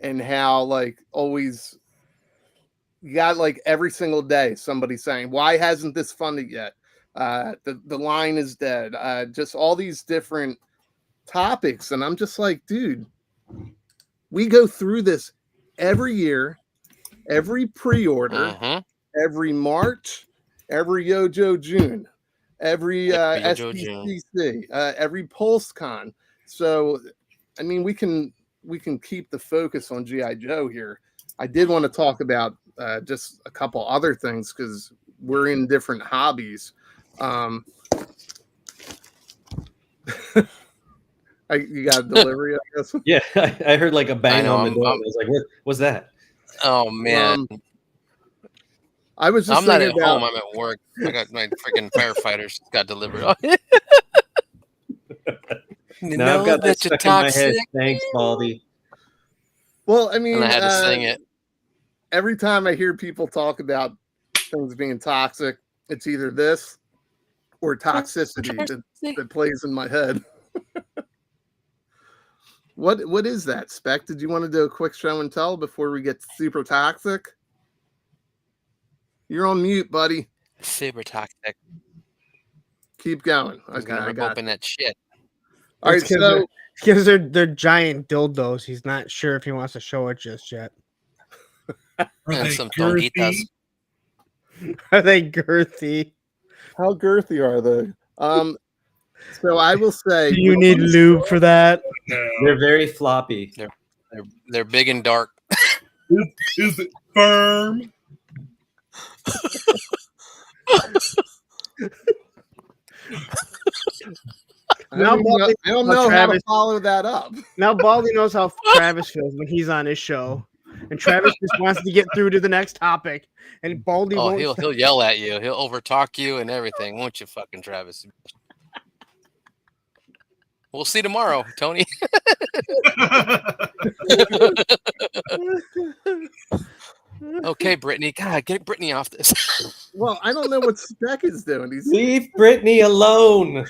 and how like always you got like every single day somebody saying, why hasn't this funded yet? The line is dead. Just all these different topics, and I'm just like, dude, we go through this every year, every pre-order. Every March, every Yojo June, every SPCC, every PulseCon. So, I mean, we can keep the focus on GI Joe here. I did want to talk about just a couple other things because we're in different hobbies. You got a delivery, I guess. Yeah, I heard like a bang on the door. I was like, "What was that?" Oh man. I was just I'm not at about, home. I'm at work. I got my freaking firefighters got delivered. Now I've got that stuck in my head. Thanks, Baldy. Well, I mean, and I had to sing it. Every time I hear people talk about things being toxic, it's either this or toxicity that plays in my head. What is that, Spec? Did you want to do a quick show and tell before we get super toxic? You're on mute, buddy. Super toxic. Keep going. He's gonna rip open that shit. All right, so because they're giant dildos, he's not sure if he wants to show it just yet. And some tonguitas. Are they girthy? How girthy are they? So I will say, do you need lube for that? They're very floppy. They're big and dark. Is it firm? I don't know how to follow that up. Now Baldy knows how Travis feels when he's on his show, and Travis just wants to get through to the next topic. And Baldy won't. He'll yell at you. He'll overtalk you and everything, won't you, fucking Travis? We'll see tomorrow, Tony. Okay, Brittany. God, get Brittany off this. Well, I don't know what Speck is doing. He's Leave Brittany alone.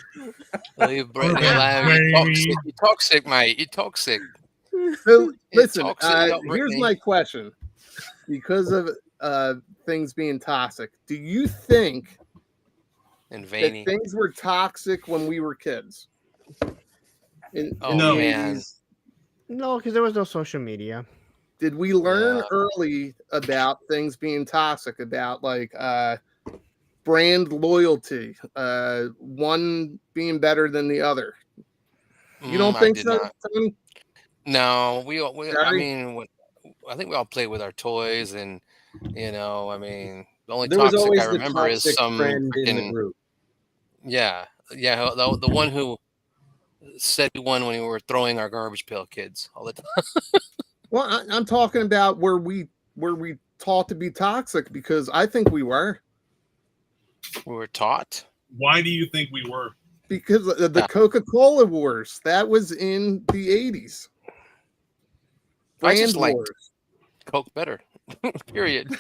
Leave Brittany Yeah, alone. You baby. toxic, mate. You toxic. so listen. talks about Here's Brittany. my question: because of things being toxic, do you think And that veiny. things were toxic when we were kids? Oh, the man. 80s? No, because there was no social media. Did we learn Yeah. early about things being toxic, about like brand loyalty, one being better than the other? You don't I think did so, not. Tony? No, I Gary? mean, I think we all play with our toys, and I mean, the only There was toxic always I the remember is toxic some friend in the freaking group. yeah. The one who said he won when we were throwing our garbage pail kids all the time. Well, I'm talking about where we taught to be toxic, because I think we were, We were taught. Why do you think we were? because of the Yeah. Coca-Cola wars. That was in the 80s. I just Brand liked wars. Coke better. Period.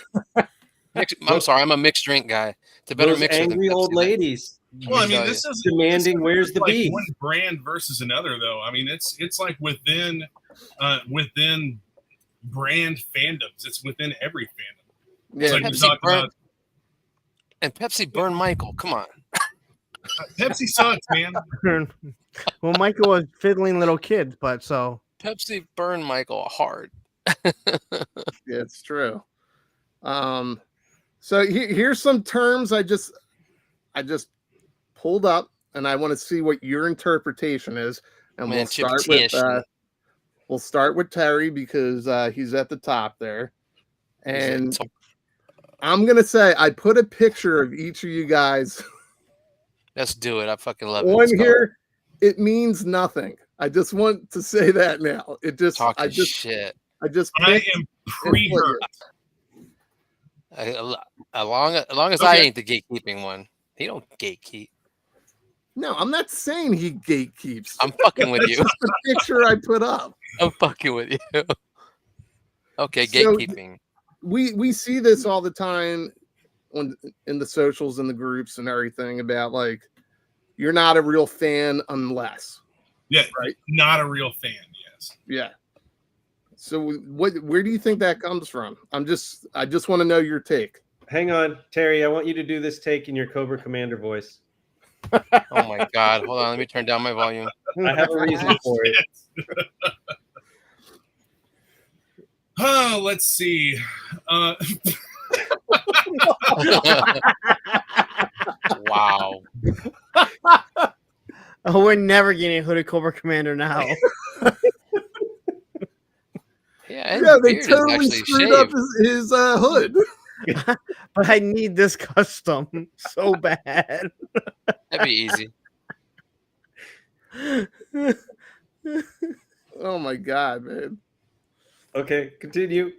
I'm sorry, I'm a mixed drink guy. It's a better Those mixer than angry old Pepsi, ladies Well, I mean, tell this you. is demanding where's the like beef. one brand versus another, though. I mean, it's like within brand fandoms. It's within every fandom. Yeah, Like we Pepsi talked burn- about, And Pepsi burned Michael. Come on. Pepsi sucks, man. Well, Michael was fiddling little kids, but so Pepsi burned Michael hard. it's true. So here's some terms I just pulled up, and I want to see what your interpretation is. And Interpretation. we'll start with Terry, because he's at the top there. And I'm gonna say I put a picture of each of you guys Let's do it. I fucking love it. on Let's go. here. It means nothing. I just want to say that now. Talking shit. I just I picked am and put it. pre-hurt. As long as I Okay. ain't the gatekeeping one. He don't gatekeep. No, I'm not saying he gatekeeps. I'm fucking with That's you. just the picture I put up. I'm fucking with you. Okay, So, gatekeeping. We see this all the time in the socials and the groups and everything, about like, you're not a real fan unless. Yeah, Right. Not a real fan. Yes. Yeah. So where do you think that comes from? I just want to know your take. Hang on, Terry. I want you to do this take in your Cobra Commander voice. Oh my god. Hold on. Let me turn down my volume. I have a reason for it. Oh, let's see. Wow. oh, we're never getting Hooded Cobra Commander now. Yeah, his Yeah, they beard is totally actually screwed up shaved. his hood. But I need this custom so bad. That'd be easy. Oh my god, man. Okay, continue.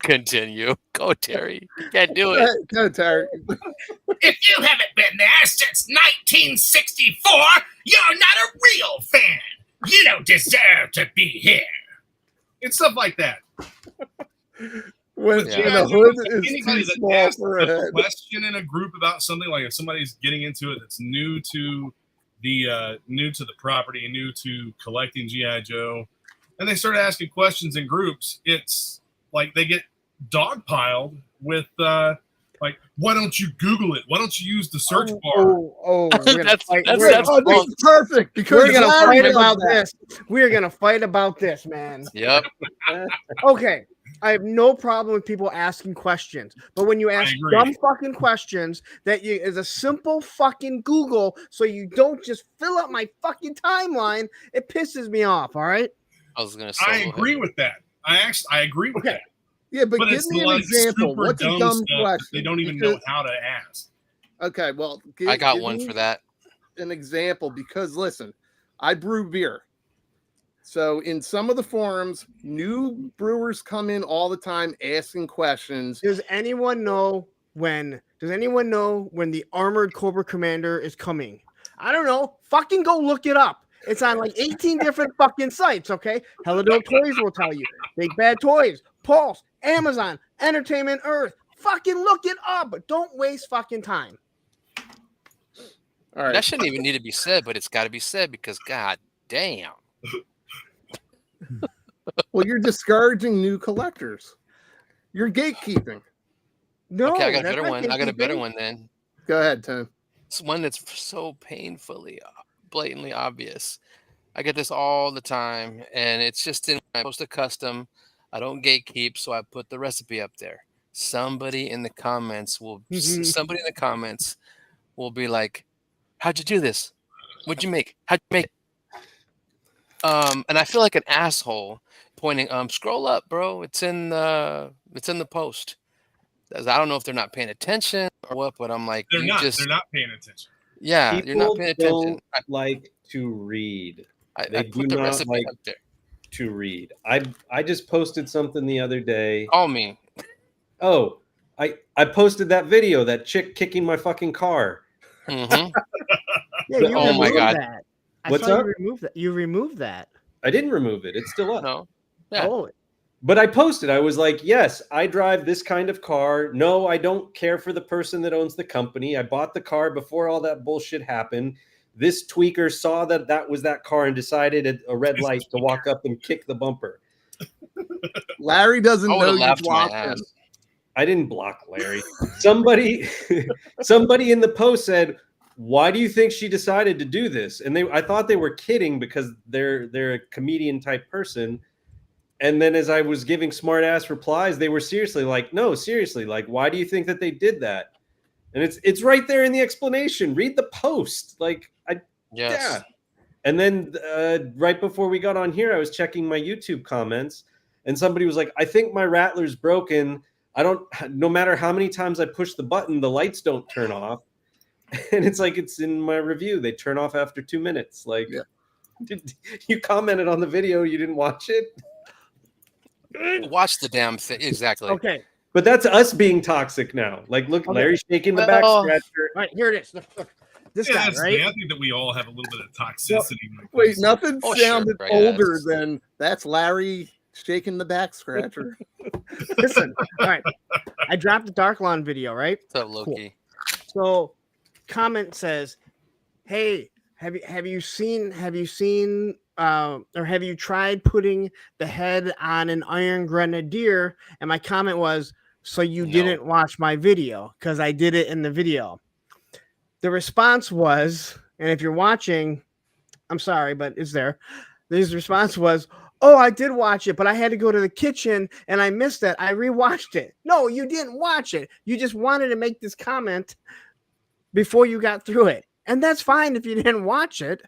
Continue. Go, Terry. You can't do it. Go, Terry. If you haven't been there since 1964, you're not a real fan. You don't deserve to be here. It's stuff like that. When Yeah. the hood is Anybody too that small asks for a a head. question in a group about something, like if somebody's getting into it that's new to the property, new to collecting GI Joe, and they start asking questions in groups, it's like they get dogpiled with like, why don't you Google it? Why don't you use the search bar? We're gonna That's- fight. that's- we're that's gonna, Oh, this is perfect, because we're gonna Larry fight does about that. this. We're gonna fight about this, man. Yep. Okay, I have no problem with people asking questions, but when you ask agree. dumb fucking questions that is a simple fucking Google, so you don't just fill up my fucking timeline, it pisses me off. All right. I was gonna I say. agree with that. I agree with Okay. that. Yeah, but But give it's me an like example. super What's a dumb dumb stuff question? they don't even Because- know how to ask. Okay, well, I got give one me for that. an example, because listen, I brew beer. So in some of the forums, new brewers come in all the time asking questions. Does anyone know when? Does anyone know when the Armored Cobra Commander is coming? I don't know. Fucking go look it up. It's on like 18 different fucking sites, okay? Hella Dope Toys will tell you. Big Bad Toys, Pulse, Amazon, Entertainment Earth. Fucking look it up. Don't waste fucking time. All right. That shouldn't even need to be said, but it's got to be said because god damn. Well, you're discouraging new collectors. You're gatekeeping. No, Okay, I got a that's better not one. I got a better gatekeeping. one then. Go ahead, Tim. It's one that's so painfully, blatantly obvious. I get this all the time, and it's just in I post a custom. I don't gatekeep, so I put the recipe up there. Somebody in the comments will be like, "How'd you do this? What'd you make? How'd you make it?" And I feel like an asshole pointing. Scroll up, bro. It's in the post. I don't know if they're not paying attention or what, but I'm like, They're not paying attention. Yeah, you're not paying attention. Don't like to read. I They put do the not recipe like up there. to read. I just posted something the other day. Call me. Oh, I posted that video, that chick kicking my fucking car. Mm-hmm. Yeah, you Oh my removed God. that. I What's saw up? you remove that. You removed that. I didn't remove it. It's still up. No. Yeah. Oh, But I posted. I was like, yes, I drive this kind of car. No, I don't care for the person that owns the company. I bought the car before all that bullshit happened. This tweaker saw that was that car and decided at a red light to walk up and kick the bumper. Larry doesn't I know would've you laughed my blocked ass. him. I didn't block Larry. Somebody in the post said, "Why do you think she decided to do this?" And I thought they were kidding because they're a comedian type person. And then as I was giving smart ass replies, they were seriously like, "No, seriously, like, why do you think that they did that?" And it's right there in the explanation. Read the post. Like, Yes. yeah. And then right before we got on here, I was checking my YouTube comments, and somebody was like, "I think my Rattler's broken. No matter how many times I push the button, the lights don't turn off." And it's like, it's in my review. They turn off after 2 minutes. Like, Yeah. You commented on the video, you didn't watch it? Watch the damn thing. Exactly. okay. But that's us being toxic now. Like, look, Okay. Larry's shaking the back Well- scratcher. All right, here it is. Look. This guy, That's right? I think that we all have a little bit of toxicity. when it Wait, comes to- nothing Oh, sure, sounded right, older yes. than that's Larry shaking the back scratcher. Listen. All right. I dropped the Dark Lawn video, right? What's up, Loki? So, comment says, "Hey, have you seen or have you tried putting the head on an Iron Grenadier?" And my comment was, "So you No. didn't watch my video because I did it in the video." The response was, and if you're watching, I'm sorry, but it's there. His response was, "Oh, I did watch it, but I had to go to the kitchen and I missed it. I rewatched it." No, you didn't watch it. You just wanted to make this comment before you got through it. And that's fine if you didn't watch it.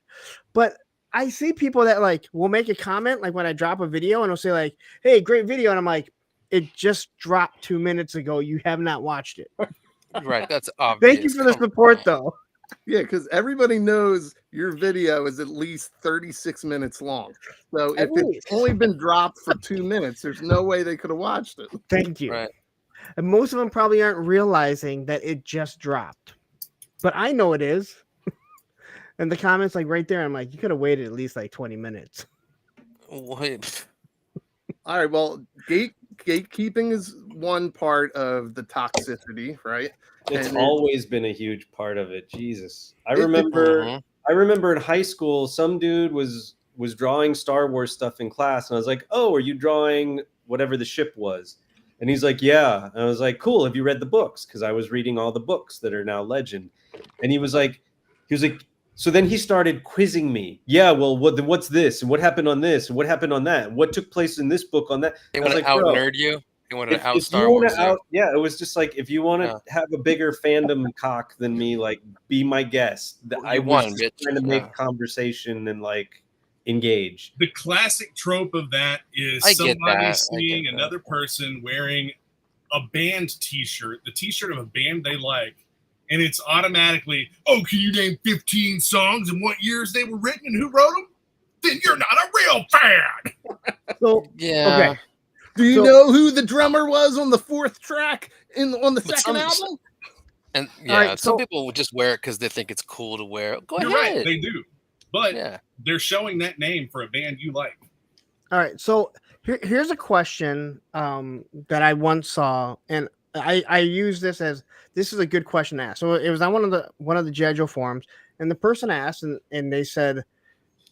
But I see people that like will make a comment like when I drop a video and they'll say like, "Hey, great video." And I'm like, "It just dropped 2 minutes ago. You have not watched it." Right. That's obvious. Thank you for the Come support on. though. Yeah, because everybody knows your video is at least 36 minutes long. So At if it's least. only been dropped for 2 minutes, there's no way they could have watched it. Thank you. Right. And most of them probably aren't realizing that it just dropped. But I know it is. And the comments like right there, I'm like, you could have waited at least like 20 minutes. Wait. All right, well, gatekeeping is one part of the toxicity, right? It's And always been a huge part of it. Jesus. I It- remember Mhm. I remember in high school, some dude was drawing Star Wars stuff in class, and I was like, "Oh, are you drawing whatever the ship was?" And he's like, "Yeah." And I was like, "Cool. Have you read the books?" Because I was reading all the books that are now legend. And he was like, so then he started quizzing me. Yeah, well, what's this? And what happened on this? And what happened on that? And what took place in this book on that? They I was want to like, out "Bro, nerd you. They want to if out you Star wanna Wars. You. it was just like, if you want to have a bigger fandom cock than me, like, be my guest. I You was won, just bitch. trying to make Yeah. conversation and like engage. The classic trope of that is I get somebody that. I seeing get that. another person wearing a band T-shirt, the T-shirt of a band they like, and it's automatically, "Oh, can you name 15 songs and what years they were written and who wrote them? Then you're not a real fan." So Yeah. okay. Do you So- know who the drummer was on the 4th track on the But second some- album? And right, some so- people will just wear it because they think it's cool to wear. Go You're ahead. right, they do. But Yeah. they're showing that name for a band you like. All right, so here's a question that I once saw, and I use this as this is a good question to ask. So it was on one of the G.I. Joe forums, and the person asked, and they said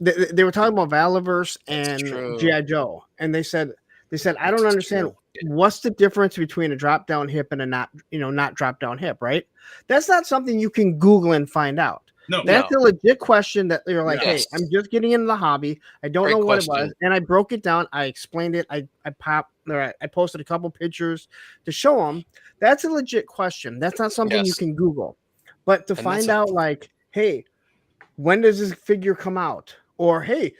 they were talking about Valaverse and true. G.I. Joe, and they said I don't That's understand true. what's the difference between a drop down hip and a not drop down hip, right? That's not something you can Google and find out. No, That's a legit question that you're like, Yes. hey, I'm just getting into the hobby. I don't Great know what it question. was. And I broke it down. I explained it. I posted a couple pictures to show them. That's a legit question. That's not something you Yes. can Google. But to And find that's a- out, like, hey, when does this figure come out? Or hey,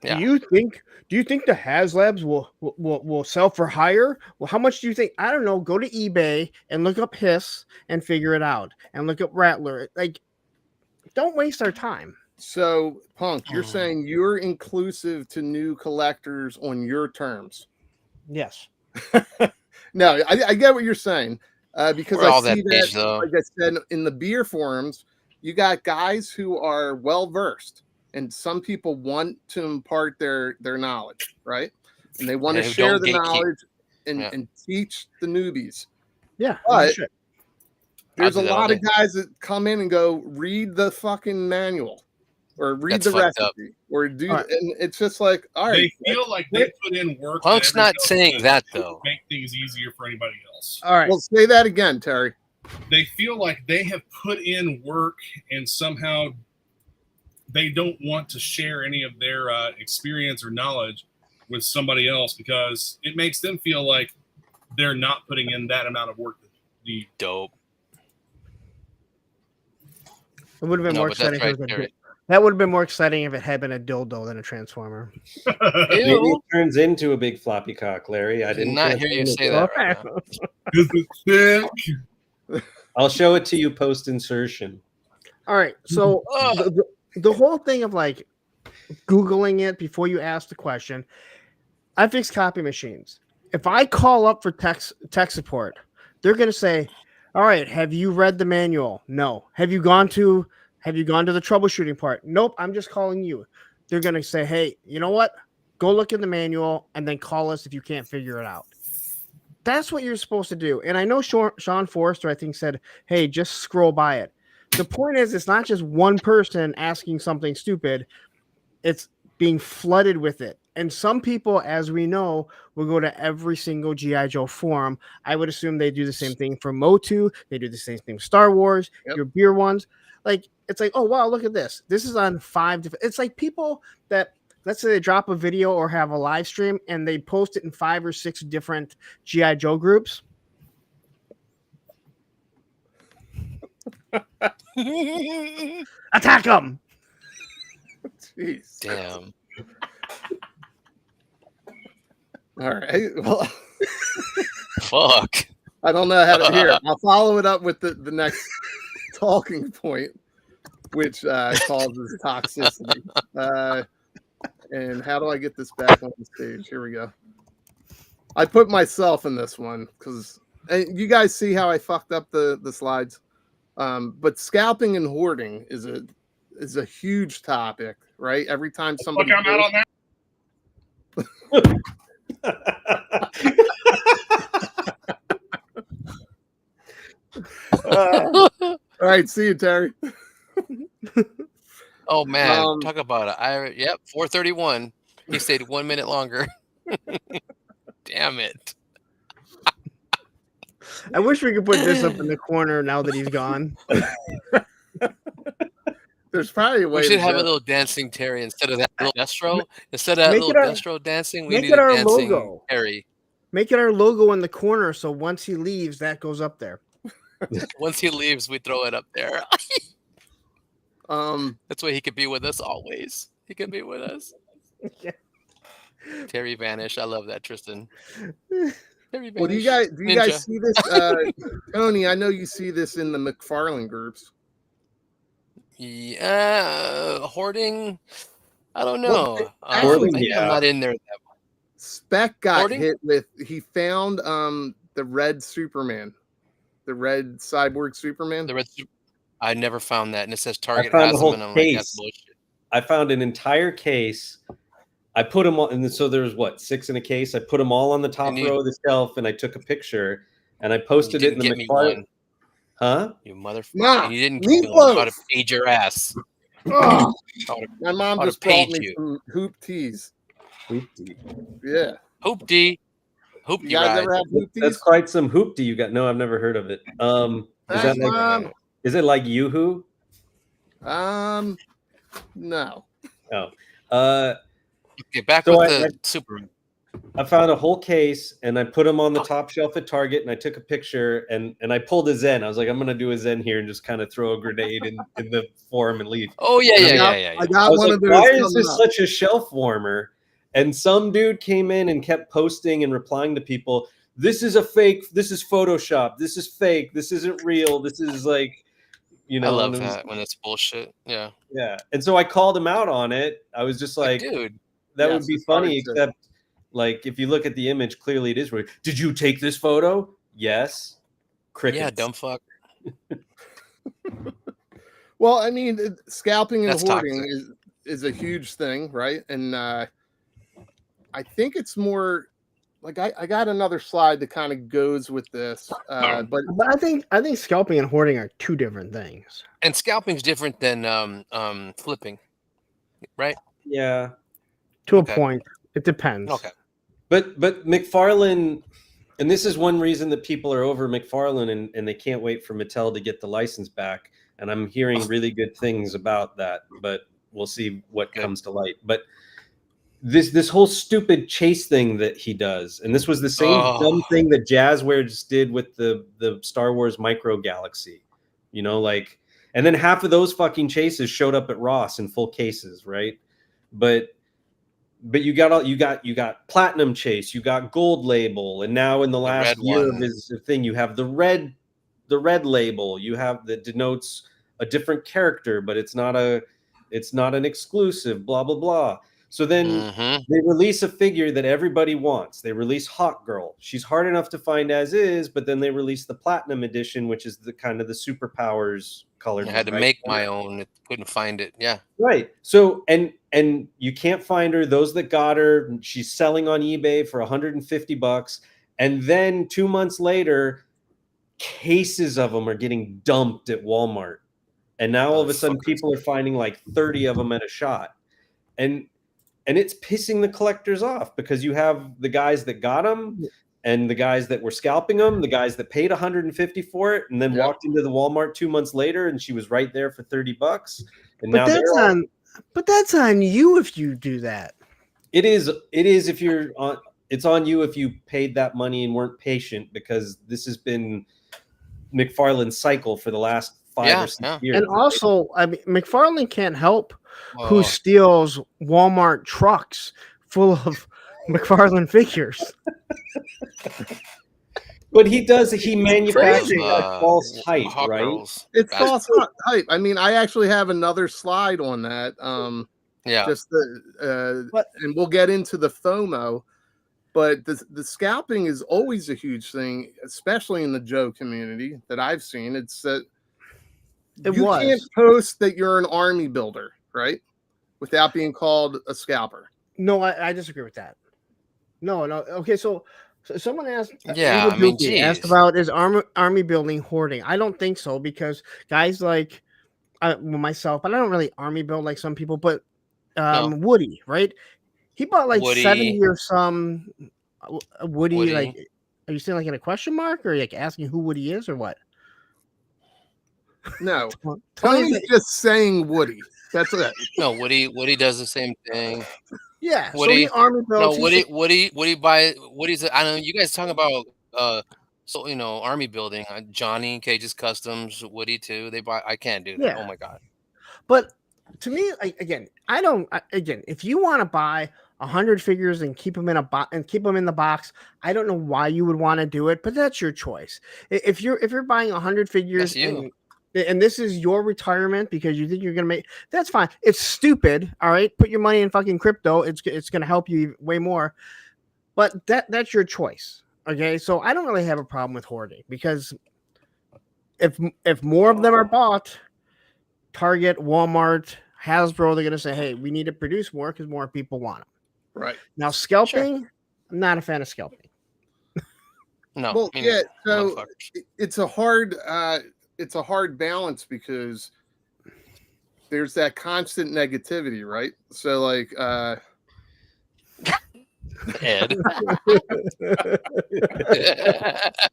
Yeah. do you think the HasLabs will sell for higher? Well, how much do you think? I don't know. Go to eBay and look up Hiss and figure it out. And look up Rattler. Like, don't waste our time. So, Punk, you're Mm. saying you're inclusive to new collectors on your terms. Yes. No, I get what you're saying. Because We're I all see that that, age, though. like I said, in the beer forums, you got guys who are well versed, and some people want to impart their knowledge, right? And they want to And who share don't the gatekeep. knowledge Yeah. and teach the newbies. Yeah. But- you should. There's do a that all lot of day. guys that come in and go, read the fucking manual or read That's the fucked up. recipe or do, All right. and it's just like, all right. They feel like they put in work. that Punk's not everybody else saying does that, to though. Make things easier for anybody else. All right. Well, say that again, Terry. They feel like they have put in work and somehow they don't want to share any of their experience or knowledge with somebody else because it makes them feel like they're not putting in that amount of work. Dope. It would have been No, more but that's exciting. right, if it was a Terry. that would have been more exciting if it had been a dildo than a transformer. Maybe Ew. it turns into a big floppy cock, Larry. I I did didn't not hear you say that right now. This is sick. I'll show it to you post insertion. All right. So Ugh. the whole thing of like Googling it before you ask the question, I fix copy machines. If I call up for tech support, they're going to say, all right, have you read the manual? No. Have you gone to the troubleshooting part? Nope. I'm just calling you. They're going to say, hey, you know what? Go look in the manual and then call us if you can't figure it out. That's what you're supposed to do. And I know Sean Forrester, I think, said, hey, just scroll by it. The point is, it's not just one person asking something stupid. It's being flooded with it. And some people, as we know, will go to every single G.I. Joe forum. I would assume they do the same thing for Motu. They do the same thing with Star Wars, your beer ones. Like, it's like, oh, wow, look at this. This is on 5 different. It's like people that, let's say they drop a video or have a live stream and they post it in 5 or 6 different G.I. Joe groups. Attack them! Jeez. Damn. All right. Well, Fuck. I don't know how to hear. I'll follow it up with the next talking point, which causes toxicity. And how do I get this back on the stage? Here we go. I put myself in this one because you guys see how I fucked up the slides. But scalping and hoarding is a huge topic, right? Every time somebody Look, I'm out on that. all right, see you, Terry. Oh man, talk about it. Yep, 4:31. He stayed 1 minute longer. Damn it. I wish we could put this up in the corner now that he's gone. There's probably a way We should to have do a it. little dancing Terry instead of that little Destro. Instead of that Make little it our- Destro dancing, we make need it a our dancing logo. Terry. Make it our logo in the corner so once he leaves, that goes up there. Once he leaves, we throw it up there. Um, That's why he could be with us always. He can be with us. Yeah. Terry Vanish. I love that, Tristan. Terry Vanish. well, do you guys Ninja. see this? Tony, I know you see this in the McFarlane groups. Yeah, hoarding. I don't Well, know. actually, Maybe yeah. I'm not in there. That Spec got Hoarding? hit with. He found the red Superman, The red cyborg Superman. The red. I never found that, and it says I Target found has the them, whole and I'm like, that's case. bullshit. I found an entire case. I put them all, and so there's what, 6 in a case. I put them all on the top row of the shelf, and I took a picture, and I posted it in the McFarlane. Huh? You motherfucker! Nah, You didn't get me meatloaf. one. I'd have paid your ass. Oh, I'd my mom have just brought paid me you. some hoop teas. Hoopty. Yeah. Hoopty. You Hoopty guys ride. ever have hoop That's teas? quite some hoopty you got. No, I've never heard of it. Is that Thanks, like? Mom. Is it like YooHoo? No. Oh. Okay, back So with the Superman. I found a whole case, and I put them on the top shelf at Target, and I took a picture, and I pulled a Zen. I was like, I'm gonna do a Zen here and just kind of throw a grenade in the forum and leave. Oh yeah, And yeah. I I got was one like, of those. why is coming this up. such a shelf warmer? And some dude came in and kept posting and replying to people, this is a fake, this is Photoshop, this is fake, this isn't real, this is like, you know. I love and it was- that when it's bullshit. Yeah. Yeah. And so I called him out on it. I was just like, dude, that Yes, would be it's hard funny, to- except like if you look at the image, clearly it is real. Did you take this photo? Yes. Crickets. yeah, dumb fuck. Well, I mean, scalping and That's hoarding toxic. is a huge thing, right? And I think it's more like I got another slide that kind of goes with this, but But I think scalping and hoarding are two different things. And scalping's different than flipping, right? Yeah. To Okay. a point, it depends. Okay. But McFarlane, and this is one reason that people are over McFarlane and they can't wait for Mattel to get the license back. And I'm hearing really good things about that, but we'll see what comes to light. But this whole stupid chase thing that he does, and this was the same dumb thing that Jazzware just did with the Star Wars Micro Galaxy, you know, like, and then half of those fucking chases showed up at Ross in full cases, right? But you got Platinum Chase, you got Gold Label, and now in the last year of his thing, you have the red label. You have that denotes a different character, but it's not an exclusive. Blah blah blah. So then they release a figure that everybody wants. They release Hawk Girl. She's hard enough to find as is, but then they release the Platinum Edition, which is the kind of the superpowers colored. I had to make my own. Couldn't find it. Yeah. Right. So and you can't find her. Those that got her, she's selling on eBay for $150. And then 2 months later, cases of them are getting dumped at Walmart. And now all of a sudden people are finding like 30 of them at a shot. And it's pissing the collectors off because you have the guys that got them and the guys that were scalping them, the guys that paid $150 for it and then walked into the Walmart 2 months later and she was right there for $30. And But that's on you if you do that. It is if you're on. It's on you if you paid that money and weren't patient, because this has been McFarlane's cycle for the last 5 or 6 years. And also, I mean, McFarlane can't help who steals Walmart trucks full of McFarlane figures. But he manufactures that false hype, right? It's false hype. I mean, I actually have another slide on that. Just and we'll get into the FOMO, but the scalping is always a huge thing, especially in the Joe community that I've seen. It's that you can't post that you're an army builder, right? Without being called a scalper. No, I disagree with that. No. Okay, so someone asked, asked about is army building hoarding. I don't think so, because guys like myself, but I don't really army build like some people. But Woody, right? He bought like 70 or some Woody. Like, are you saying like in a question mark, or like asking who Woody is, or what? No, Tony's just saying Woody. That's it. No, Woody does the same thing. Yeah, Woody, so army builds. No, Woody Woody's. I know you guys talking about army building. Johnny Cage's Customs, Woody too. They buy. I can't do that. Yeah. Oh my god. But to me, I don't. If you want to buy 100 figures and keep them in a box and keep them in the box, I don't know why you would want to do it, but that's your choice. If you're buying 100 figures and this is your retirement because you think you're gonna make, that's fine. It's stupid. All right, put your money in fucking crypto. It's gonna help you way more. But that's your choice. Okay, so I don't really have a problem with hoarding because if more of them are bought, Target, Walmart, Hasbro, they're gonna say, hey, we need to produce more because more people want them. Right. Now scalping, I'm not a fan of scalping. No. Well, me yeah. neither, So motherfuckers. it's a hard balance because there's that constant negativity, right? So like Ed.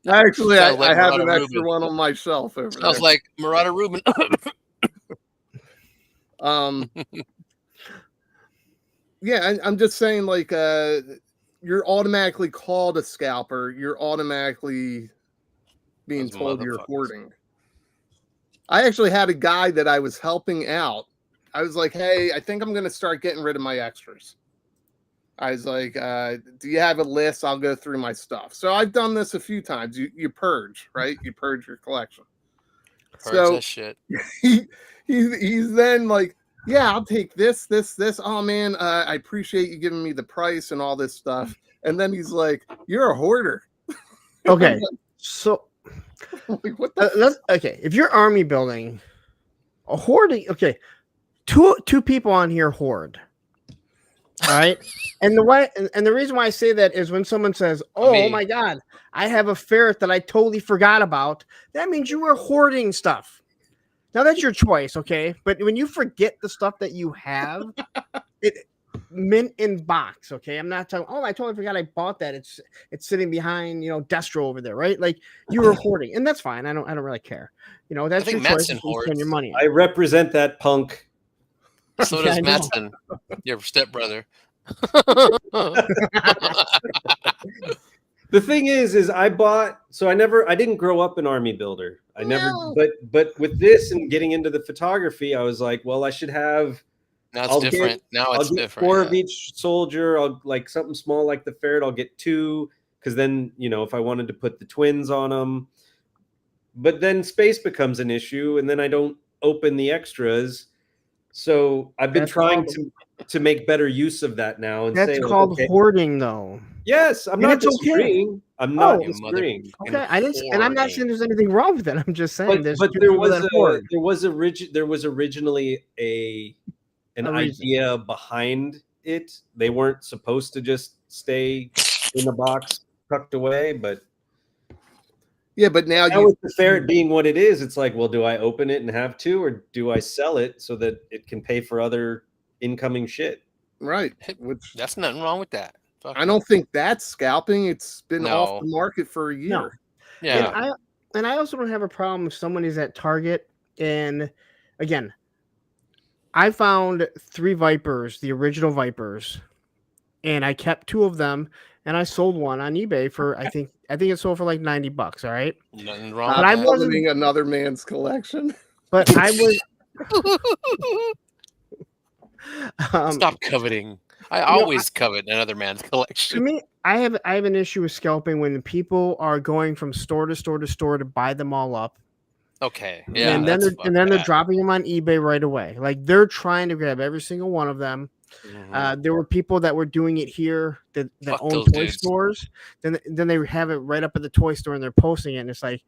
actually Sounds like I have Marauder an extra Rubin. one on my shelf over Sounds there. like Marauder Rubin. Yeah, I'm just saying, like, you're automatically called a scalper. You're automatically being Those told you're motherfuckers. hoarding. I actually had a guy that I was helping out. I was like, hey, I think I'm going to start getting rid of my extras. I was like, do you have a list? I'll go through my stuff. So I've done this a few times. You purge, right? You purge your collection. Purge that shit. He's then like, yeah, I'll take this. Oh man, I appreciate you giving me the price and all this stuff. And then he's like, you're a hoarder. Okay, so like, what the okay, if you're army building, a hoarding. Okay, two people on here hoard. All right, and the reason why I say that is when someone says, "Oh my God, I have a ferret that I totally forgot about," that means you were hoarding stuff. Now that's your choice, okay? But when you forget the stuff that you have, it mint in box, okay? I'm not talking. Oh, I totally forgot I bought that. It's sitting behind, Destro over there, right? Like you were hoarding, and that's fine. I don't really care. That's your choice. You spend your money. I represent that punk. So does Mattson, your stepbrother. The thing is I didn't grow up an army builder. I never, but with this and getting into the photography, I was like, well, I should have. Now it's different. I'll get four of each soldier. I'll like something small like the ferret. I'll get 2 because then if I wanted to put the twins on them, but then space becomes an issue, and then I don't open the extras. So I've been trying to make better use of that now. And that's called hoarding, though. Yes, I'm not disagreeing. Okay. I'm not disagreeing. Okay, and I'm not saying there's anything wrong with it. I'm just saying but there was originally an idea behind it. They weren't supposed to just stay in the box tucked away, but yeah, but now with the ferret being what it is, it's like, well, do I open it and have 2, or do I sell it so that it can pay for other incoming shit? Right. Which that's nothing wrong with that. I don't think that's scalping. It's been off the market for a year. No. Yeah. And I also don't have a problem if someone is at Target. And again, I found 3 Vipers, the original Vipers, and I kept 2 of them, and I sold one on eBay for I think it sold for like $90. All right. Nothing wrong. But I wasn't another man's collection. But I was. Stop coveting. I always covet another man's collection. To me, I have an issue with scalping when people are going from store to store to store to buy them all up. Okay, yeah, and then they're dropping them on eBay right away. Like they're trying to grab every single one of them. Mm-hmm. There were people that were doing it here that own toy stores. Then they have it right up at the toy store and they're posting it. And it's like,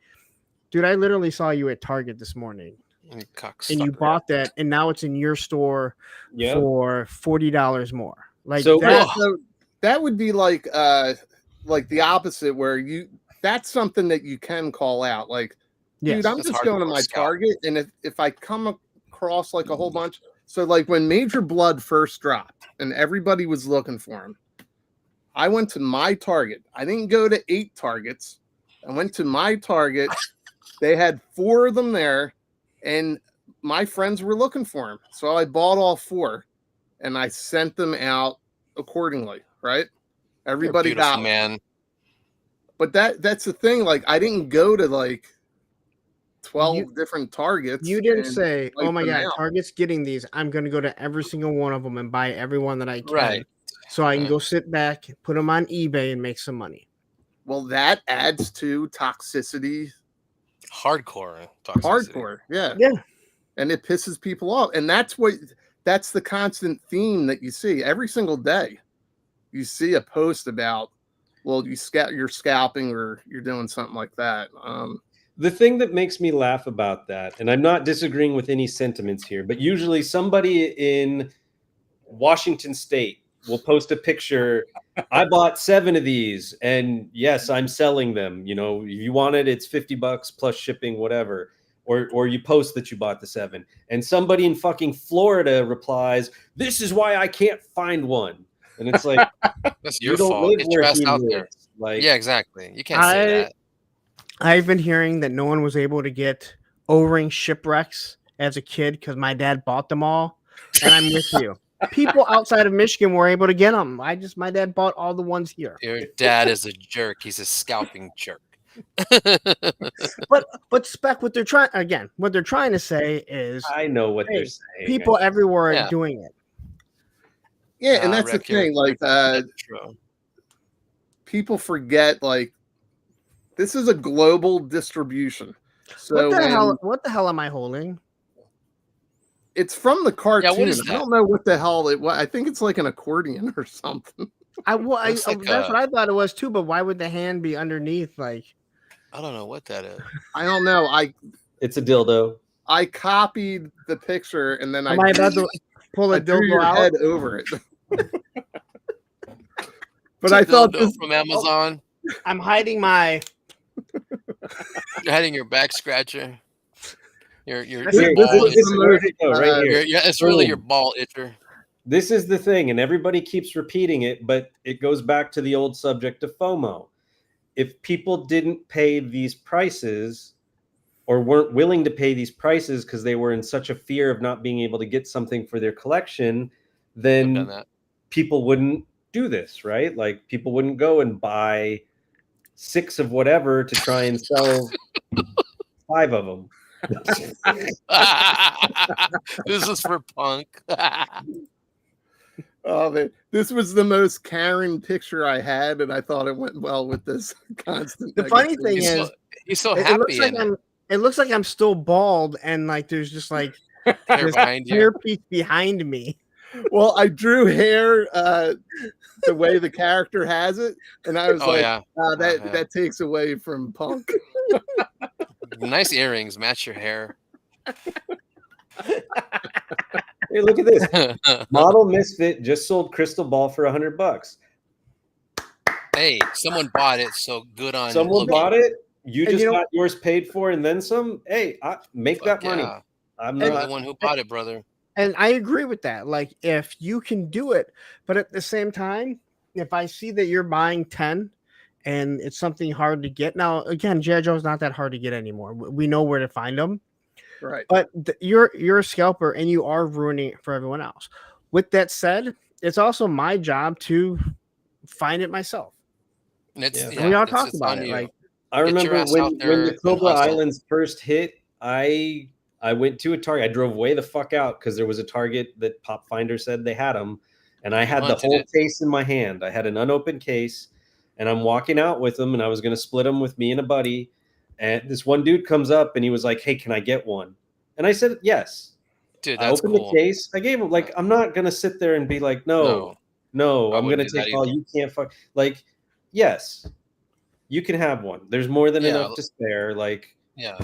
dude, I literally saw you at Target this morning. And you bought that, and now it's in your store for $40 more. Like that would be like the opposite, where that's something that you can call out. Like, dude, I'm just going to my Target, and if I come across like a whole bunch, so like when Major Blood first dropped and everybody was looking for him, I went to my Target. I didn't go to 8 Targets. I went to my Target. They had 4 of them there. And my friends were looking for him. So I bought all 4 and I sent them out accordingly, right? Everybody got one. Man. But that's the thing. Like, I didn't go to like 12 different Targets. You didn't say, oh my God, Target's getting these. I'm going to go to every single one of them and buy every one that I can. Right. So I can go sit back, put them on eBay and make some money. Well, that adds to toxicity. Hardcore, yeah, and it pisses people off, and that's the constant theme that you see every single day. You see a post about, well, you're scalping or you're doing something like that. The thing that makes me laugh about that, and I'm not disagreeing with any sentiments here, but usually somebody in Washington State will post a picture. I bought 7 of these, and yes, I'm selling them. You know, if you want it, it's $50 plus shipping, whatever. Or you post that you bought the 7, and somebody in fucking Florida replies, "This is why I can't find one." And it's like, That's you your don't fault. live Get where your ass he out there. lives. Like, Yeah, exactly. You can't say that. I've been hearing that no one was able to get O-ring shipwrecks as a kid because my dad bought them all, and I'm with you. People outside of Michigan were able to get them. My dad bought all the ones here. Your dad is a jerk. He's a scalping jerk. But Spec, what they're trying to say is I know what hey, they're saying. people everywhere Yeah. are doing it. Yeah, and Nah, that's the Rick, you're- thing. Like, you're true. people forget, like, this is a global distribution. So What the hell am I holding? it's from the cartoon. is I that? don't know what the hell it was. I think it's like an accordion or something. Looks like That's what I thought it was too. But why would the hand be underneath? Like, I don't know what that is. I don't know. It's a dildo. I copied the picture and then am I about to pull I a drew dildo your out? head over it. But It's I a thought dildo this, from Amazon. I'm hiding my. You're hiding your back scratcher. Your Here, This is where'd the it go? Right here. it's really your Boom. ball itcher. This is the thing, and everybody keeps repeating it, but it goes back to the old subject of FOMO. If people didn't pay these prices or weren't willing to pay these prices because they were in such a fear of not being able to get something for their collection, I've done then that. people wouldn't do this, right? Like, people wouldn't go and buy 6 of whatever to try and sell 5 of them. This is for punk. oh man, this was the most Karen picture I had, and I thought it went well with this constant. The funny thing He's so, is, he's so it happy looks like in it. it looks like I'm still bald, and like there's just like Hair this behind you. hairpiece behind me. Well, I drew hair the way the character has it, and I was Oh like, yeah, that takes away from punk. nice earrings match your hair. Hey, look at this. Model Misfit just sold Crystal Ball for $100. Hey, someone bought it, so good on Someone Loki. bought it. You And just you know- got yours paid for and then some. Hey, make Fuck that money. yeah. I'm You're not. the one who bought it, brother. And I agree with that. Like, if you can do it, but at the same time, if I see that you're buying 10 and it's something hard to get, now again, G.I. Joe's not that hard to get anymore. We know where to find them, Right. but you're a scalper and you are ruining it for everyone else. With that said, it's also my job to find it myself. And it's, Yeah. And we all it's talked about on it. you. Like, I Get your remember ass when out there the and Cobra hustle. Islands first hit. I went to a Target. I drove way the fuck out because there was a Target that Pop Finder said they had them, and I You had the hunted whole it. case in my hand. I had an unopened case, and I'm walking out with them, and I was going to split them with me and a buddy. And this one dude comes up, and he was like, "Hey, can I get one?" And I said, "Yes." Dude, I that's opened cool. the case. I gave him, like, I'm not going to sit there and be like, no, I I'm going wouldn't to do that take all. either. You can't fuck. Like, yes, you can have one. There's more than Yeah. enough to spare. Like, Yeah.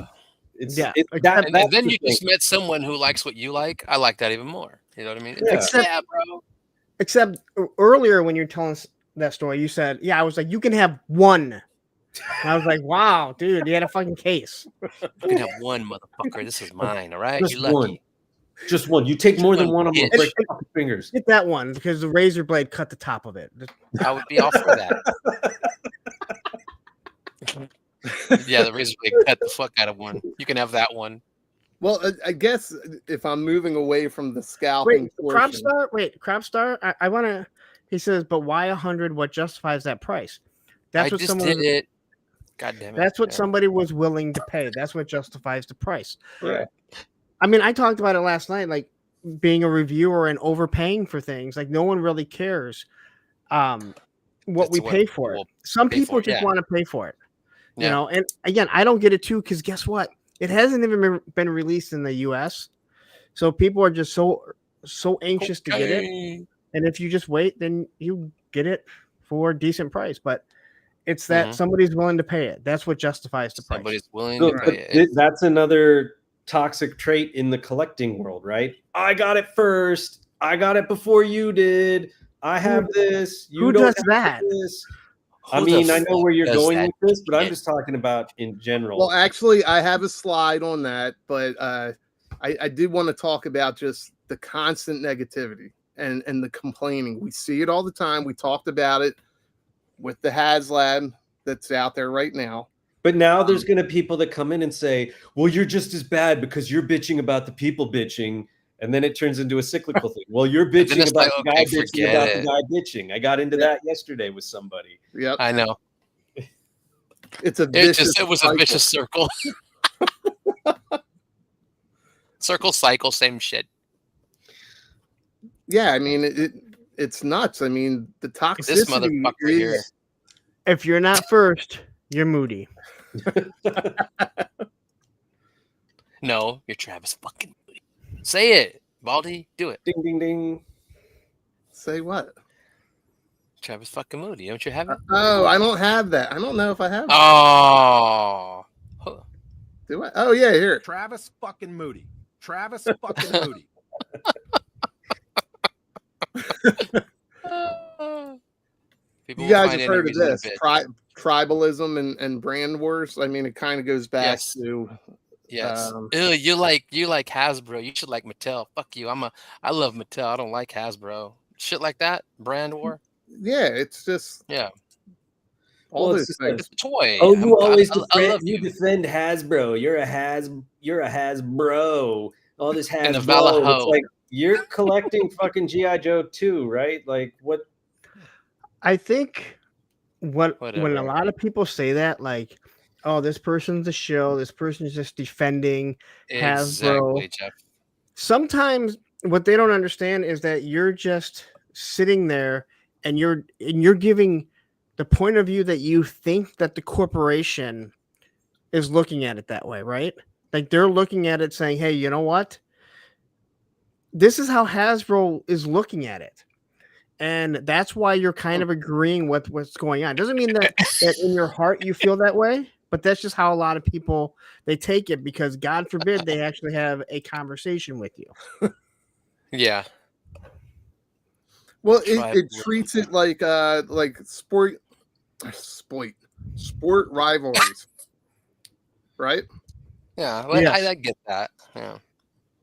it's Yeah. that. And And that's then the you thing. just met someone who likes what you like. I like that even more. You know what I mean? It's Yeah. like, Except- yeah, bro. except earlier when you're telling us that story, you said, "Yeah," I was like, "You can have one." And I was like, "Wow, dude, you had a fucking case." You can have one, motherfucker. This is mine. All right, Just you're lucky. one. Just one. You take Just more than one one, I'm gonna bitch. break your fucking fingers. Get that one because the razor blade cut the top of it. I would be all for that. Yeah, the razor blade cut the fuck out of one. You can have that one. Well, I guess if I'm moving away from the scalping Wait, Crop portion, Star. I want to. He says, "But why 100? What justifies that price?" That's I what just someone. did it. God damn it. That's what Yeah. somebody was willing to pay. That's what justifies the price. Yeah. I mean, I talked about it last night, like being a reviewer and overpaying for things. Like no one really cares what That's we what pay for it. we'll Some pay people for it, just yeah. want to pay for it. You Yeah. know, and again, I don't get it too because guess what? It hasn't even been released in the US. So people are just so anxious to get it. Okay. And if you just wait, then you get it for a decent price. But It's that somebody's willing to pay it. That's what justifies the price. Somebody's willing So, to but pay it. that's another toxic trait in the collecting world, right? I got it first. I got it before you did. I have this. You who don't does have that? this. I Who the mean, I know where you're fuck does going that with this, but I'm shit? just talking about in general. Well, actually, I have a slide on that, but I did want to talk about just the constant negativity and the complaining. We see it all the time. We talked about it with the HasLab that's out there right now. But now there's going to be people that come in and say, well, you're just as bad because you're bitching about the people bitching. And then it turns into a cyclical thing. Well, you're bitching it's about like, the guy okay, bitching forget about it. the guy bitching. I got into that yesterday with somebody. Yep. I know. It's a It vicious was a cycle. vicious circle. Circle cycle, same shit. Yeah, I mean it's nuts. I mean the toxicity This motherfucker here. is If you're not first, you're moody. No, you're Travis fucking Moody. Say it, Baldy. Do it. Ding, ding, ding. say what? Travis fucking Moody. Don't you have it? Oh, I don't have that. I don't know if I have it. Oh. Huh. Do I? Oh yeah, here. Travis fucking Moody. Travis fucking Moody. People You will guys find have any heard of reason to this bitch. tribalism and brand wars. I mean, it kind of goes back Yes. to Yes. Um, Ew, you like Hasbro. You should like Mattel. Fuck you. I love Mattel. I don't like Hasbro. Shit like that. Brand war. yeah, it's just Yeah. all Well, those it's just things. It's a toy. Oh, you always I love you you. defend Hasbro. You're a Hasbro. All this And the Hasbro. Valaho. It's like you're collecting fucking GI Joe too, right? Like what? I think when a Whatever. lot of people say that, like, oh, this person's a shill, this person's just defending Hasbro. Exactly, Jeff. Sometimes what they don't understand is that you're just sitting there and you're giving the point of view that you think that the corporation is looking at it that way, right? Like they're looking at it saying, hey, you know what? This is how Hasbro is looking at it. And that's why you're kind of agreeing with what's going on. Doesn't mean that in your heart you feel that way, but that's just how a lot of people they take it, because God forbid they actually have a conversation with you. Yeah. Well, Tribalism. it treats it like sport rivalries, right? Yeah. Well, Yes. I get that. Yeah.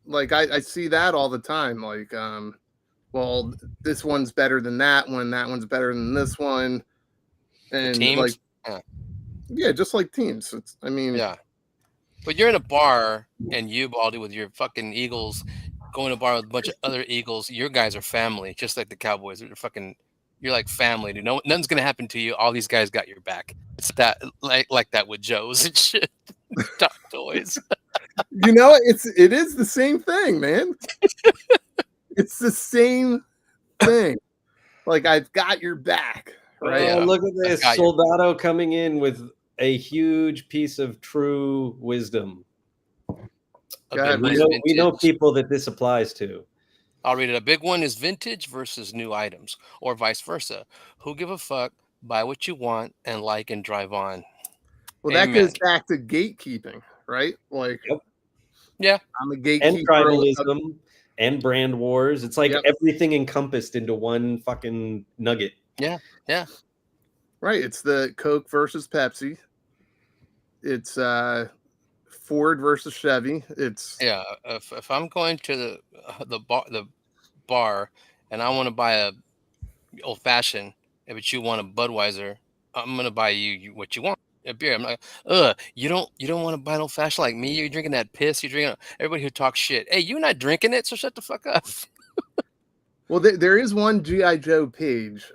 Like I see that all the time. Like, well, this one's better than that one. That one's better than this one. And Teams. like, Yeah. yeah, just like teams. I mean, Yeah. But you're in a bar and you, Baldy, with your fucking Eagles, going to a bar with a bunch of other Eagles. Your guys are family, just like the Cowboys. You're like family, dude. No, nothing's gonna happen to you. All these guys got your back. It's that like that with Joe's and shit. Top toys. you know, it is the same thing, man. It's the same thing. Like, I've got your back, right? Yeah. Oh, look at this got you. Soldado coming in with a huge piece of true wisdom. A Go big ahead, one We is know, we know vintage. people that this applies to. I'll read it. A big one is vintage versus new items, or vice versa. Who give a fuck? Buy what you want and like and drive on. Well, that Amen. goes back to gatekeeping, right? Like, Yep. Yeah. I'm a And gatekeeper. tribalism and brand wars. It's like Yep. everything encompassed into one fucking nugget. Right. It's the Coke versus Pepsi. It's Ford versus Chevy. It's Yeah. If I'm going to the bar and I want to buy a old fashioned, but you want a Budweiser, I'm gonna buy you what you want. A beer. I'm like, you don't want to buy an old fashioned like me? You're drinking that piss. You're drinking everybody who talks shit. Hey, you're not drinking it, so shut the fuck up. well, there is one GI Joe page.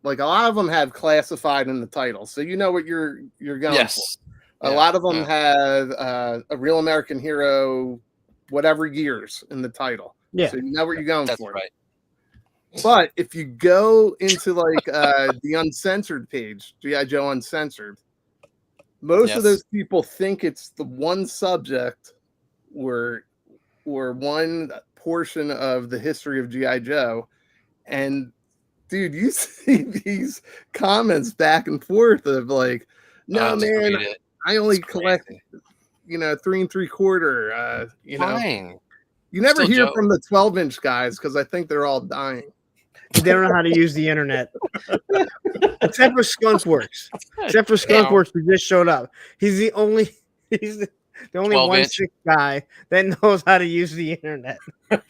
Like a lot of them have classified in the title, so you know what you're going for. Yes. A Yeah, lot of them yeah. have a Real American Hero, whatever years in the title. Yeah. So you know what you're going That's for. right. But if you go into like the uncensored page, GI Joe Uncensored, most Yes. of those people think it's the one subject or one portion of the history of GI Joe, and dude, you see these comments back and forth of like, no man, I only collect, 3 3/4. Fine. You never Still hear Joe. from the 12-inch guys because I think they're all dying. They don't know how to use the internet. Except for Skunkworks. Except for Skunkworks who just showed up. He's the only 12-inch 1/6 guy that knows how to use the internet. But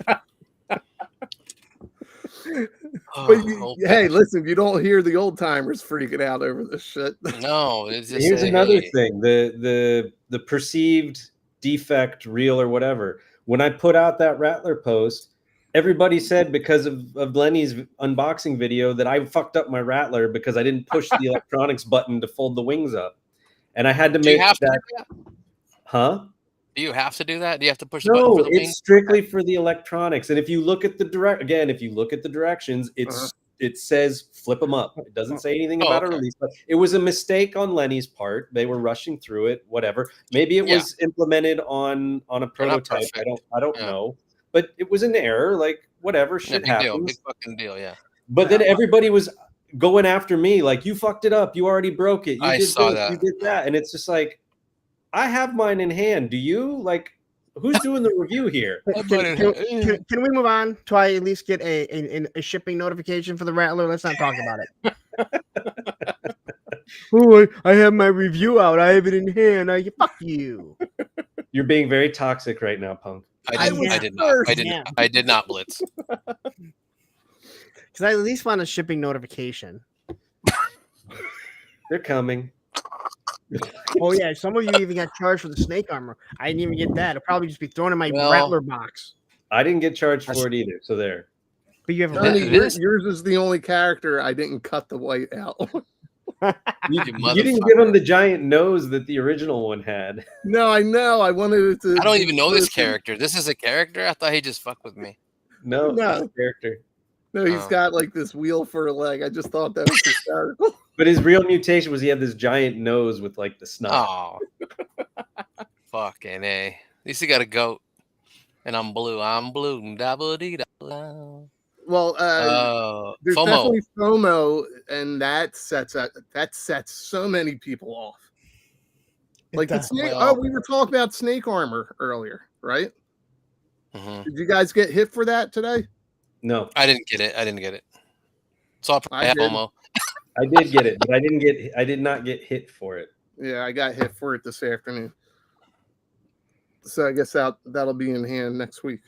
hey, listen, you don't hear the old timers freaking out over this shit. No, it's just Here's another thing: the perceived defect, reel or whatever. When I put out that Rattler post, everybody said because of Lenny's unboxing video that I fucked up my Rattler because I didn't push the electronics button to fold the wings up, and I had to make that. Huh? Do you have to do that? Do you have to push the button for the wings? It's strictly for the electronics. And if you look at the directions, it says flip them up. It doesn't say anything about a release. But it was a mistake on Lenny's part. They were rushing through it. Whatever. Maybe it was implemented on a prototype. I don't know. But it was an error. Like whatever, shit happens. Big fucking deal. Yeah. But then everybody was going after me, like you fucked it up. You already broke it. You did that, and it's just like. I have mine in hand. Do you? Like, who's doing the review here? Can we move on to I at least get a shipping notification for the Rattler? Let's not talk about it. Oh, I have my review out. I have it in hand. Fuck you. You're being very toxic right now, punk. I did not blitz. Because I at least want a shipping notification. They're coming. Oh yeah, some of you even got charged for the snake armor. I didn't even get that. It'll probably just be thrown in my Rattler box. I didn't get charged for it either. So there. But you have yours is the only character I didn't cut the white out. You didn't give him the giant nose that the original one had. No, I know. I wanted it to. I don't even know this character. This is a character. I thought he just fucked with me. No, it's a character. No, he's got like this wheel for a leg. I just thought that was hysterical. But his real mutation was he had this giant nose with like the snot. Oh, fucking A. At least he got a goat. And I'm blue. Double D. Well, there's FOMO. definitely FOMO, and that sets so many people off. Like the snake. We were talking about snake armor earlier, right? Mm-hmm. Did you guys get hit for that today? No, I didn't get it. So I have FOMO. I did get it, but I did not get hit for it. Yeah, I got hit for it this afternoon. So I guess that'll be in hand next week.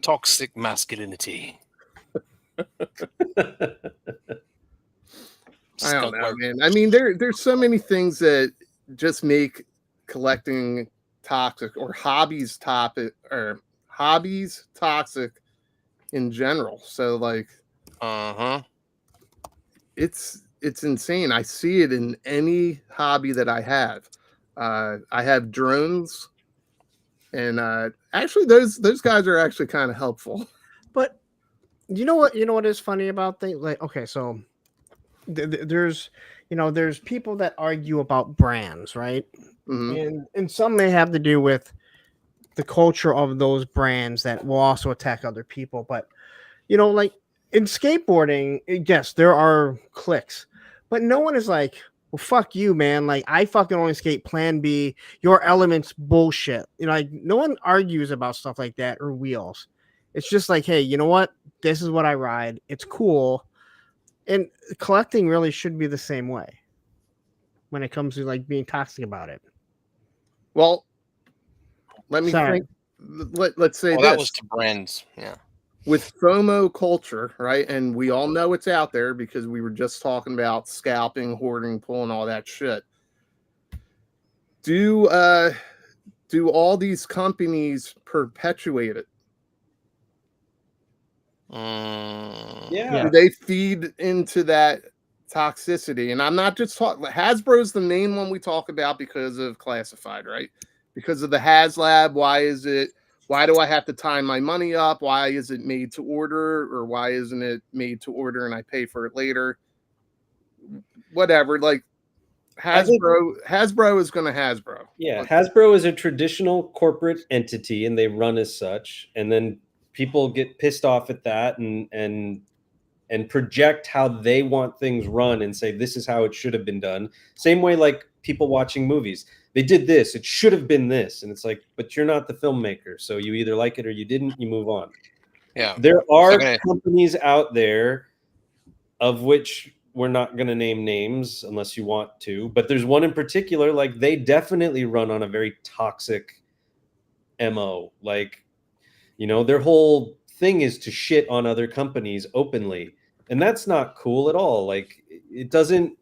Toxic masculinity. I don't know, man. I mean, there's so many things that just make collecting toxic or hobbies toxic in general. So like, it's insane. I see it in any hobby that I have. I have drones, and actually those guys are actually kind of helpful. But you know what is funny about things like, okay, so there's people that argue about brands, right? Mm-hmm. And some may have to do with the culture of those brands that will also attack other people. But like in skateboarding, yes, there are cliques, but no one is like, well, fuck you, man. Like, I fucking only skate Plan B. Your element's bullshit. Like, no one argues about stuff like that or wheels. It's just like, hey, you know what? This is what I ride. It's cool. And collecting really should be the same way when it comes to like being toxic about it. Well, let me think. Let's say this. That was to brands, yeah. With FOMO culture, right? And we all know it's out there because we were just talking about scalping, hoarding, pulling, all that shit. Do all these companies perpetuate it? Yeah. Do they feed into that toxicity? And I'm not just talking. Hasbro's the main one we talk about because of classified, right? Because of the HasLab. Why do I have to tie my money up? Why is it made to order, or why isn't it made to order and I pay for it later? Whatever. Like Hasbro is going to Hasbro. Yeah, Hasbro is a traditional corporate entity, and they run as such. And then people get pissed off at that, and and project how they want things run and say, this is how it should have been done. Same way like people watching movies. They did this, it should have been this. And it's like, but you're not the filmmaker. So you either like it or you didn't, you move on. Yeah. There are companies out there of which we're not going to name names unless you want to, but there's one in particular, like they definitely run on a very toxic MO. Like, you know, their whole thing is to shit on other companies openly. And that's not cool at all. Like it doesn't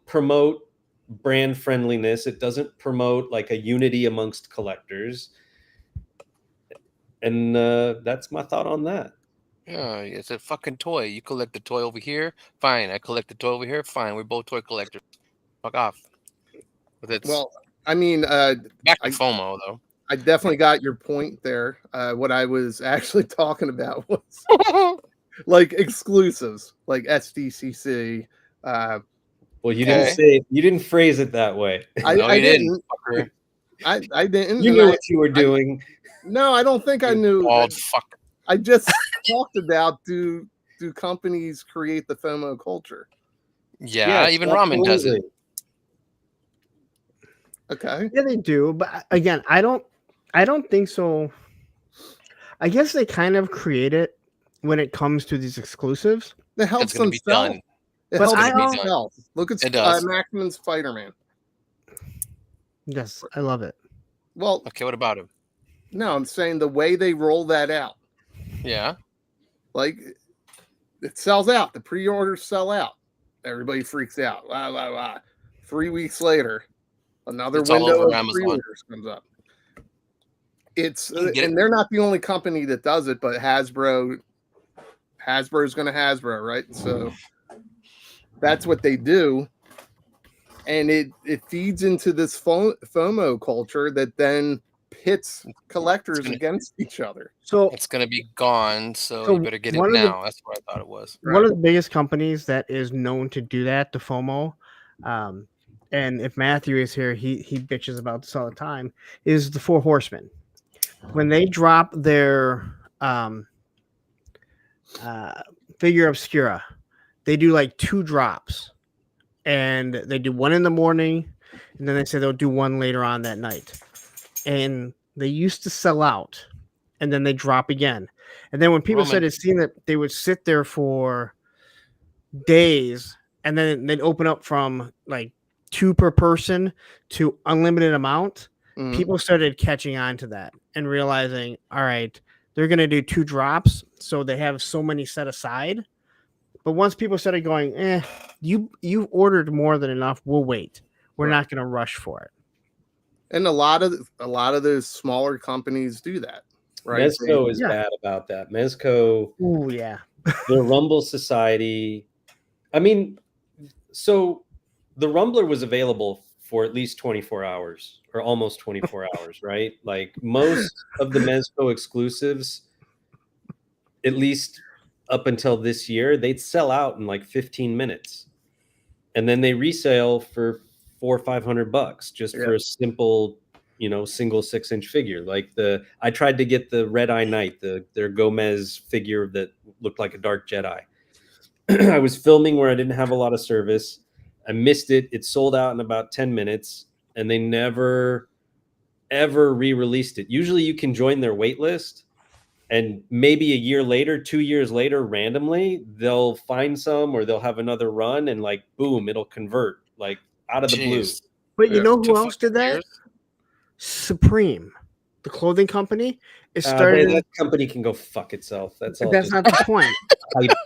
promote brand friendliness. It doesn't promote like a unity amongst collectors. And that's my thought on that. Yeah, it's a fucking toy. You collect the toy over here, fine. I collect the toy over here, fine. We're both toy collectors. Fuck off. But it's Well, I mean, back to FOMO though. I definitely got your point there. What I was actually talking about was like exclusives, like SDCC. Well, you didn't phrase it that way. I didn't. I didn't. You knew what you were doing. No, I don't think I knew. Bald fuck. I just talked about do companies create the FOMO culture? Yeah, even ramen does it. Okay. Yeah, they do, but again, I don't think so. I guess they kind of create it when it comes to these exclusives. It helps them sell. It But helps them sell. Look at Macman's Spider-Man. Yes, I love it. Well, okay, what about him? No, I'm saying the way they roll that out. Yeah. Like it sells out. The pre-orders sell out. Everybody freaks out. Wow, wow, wow. 3 weeks later, another window of pre-orders comes up. It's and they're not the only company that does it, but Hasbro's going to Hasbro, right? So that's what they do. And it feeds into this FOMO culture that then pits collectors against each other. So it's going to be gone, so you better get it now. That's what I thought it was. One of the biggest companies that is known to do that, the FOMO, and if Matthew is here, he bitches about this all the time, is the Four Horsemen. When they drop their figure obscura, they do like 2 drops, and they do one in the morning, and then they say they'll do one later on that night. And they used to sell out, and then they drop again. And then when people started seeing that, they would sit there for days, and then they'd open up from like 2 per person to unlimited amount. People started catching on to that and realizing, all right, they're going to do 2 drops, so they have so many set aside. But once people started going, you ordered more than enough, we'll wait. We're not going to rush for it. And a lot of those smaller companies do that, right? Mezco is bad about that. Mezco, the Rumble Society. I mean, so the Rumbler was available for at least 24 hours or almost 24 hours, right? Like most of the Mezco exclusives, at least up until this year, they'd sell out in like 15 minutes, and then they resale for $400 or $500 just for a simple, single 6-inch figure. Like I tried to get the Red Eye Knight, their Gomez figure that looked like a Dark Jedi. I was filming where I didn't have a lot of service. I missed it. It sold out in about 10 minutes, and they never, ever re-released it. Usually you can join their wait list, and maybe a year later, 2 years later, randomly, they'll find some or they'll have another run, and like, boom, it'll convert like out of the blue. But you know who else did that? Supreme, the clothing company. It started. That company can go fuck itself. That's all. That's not the point.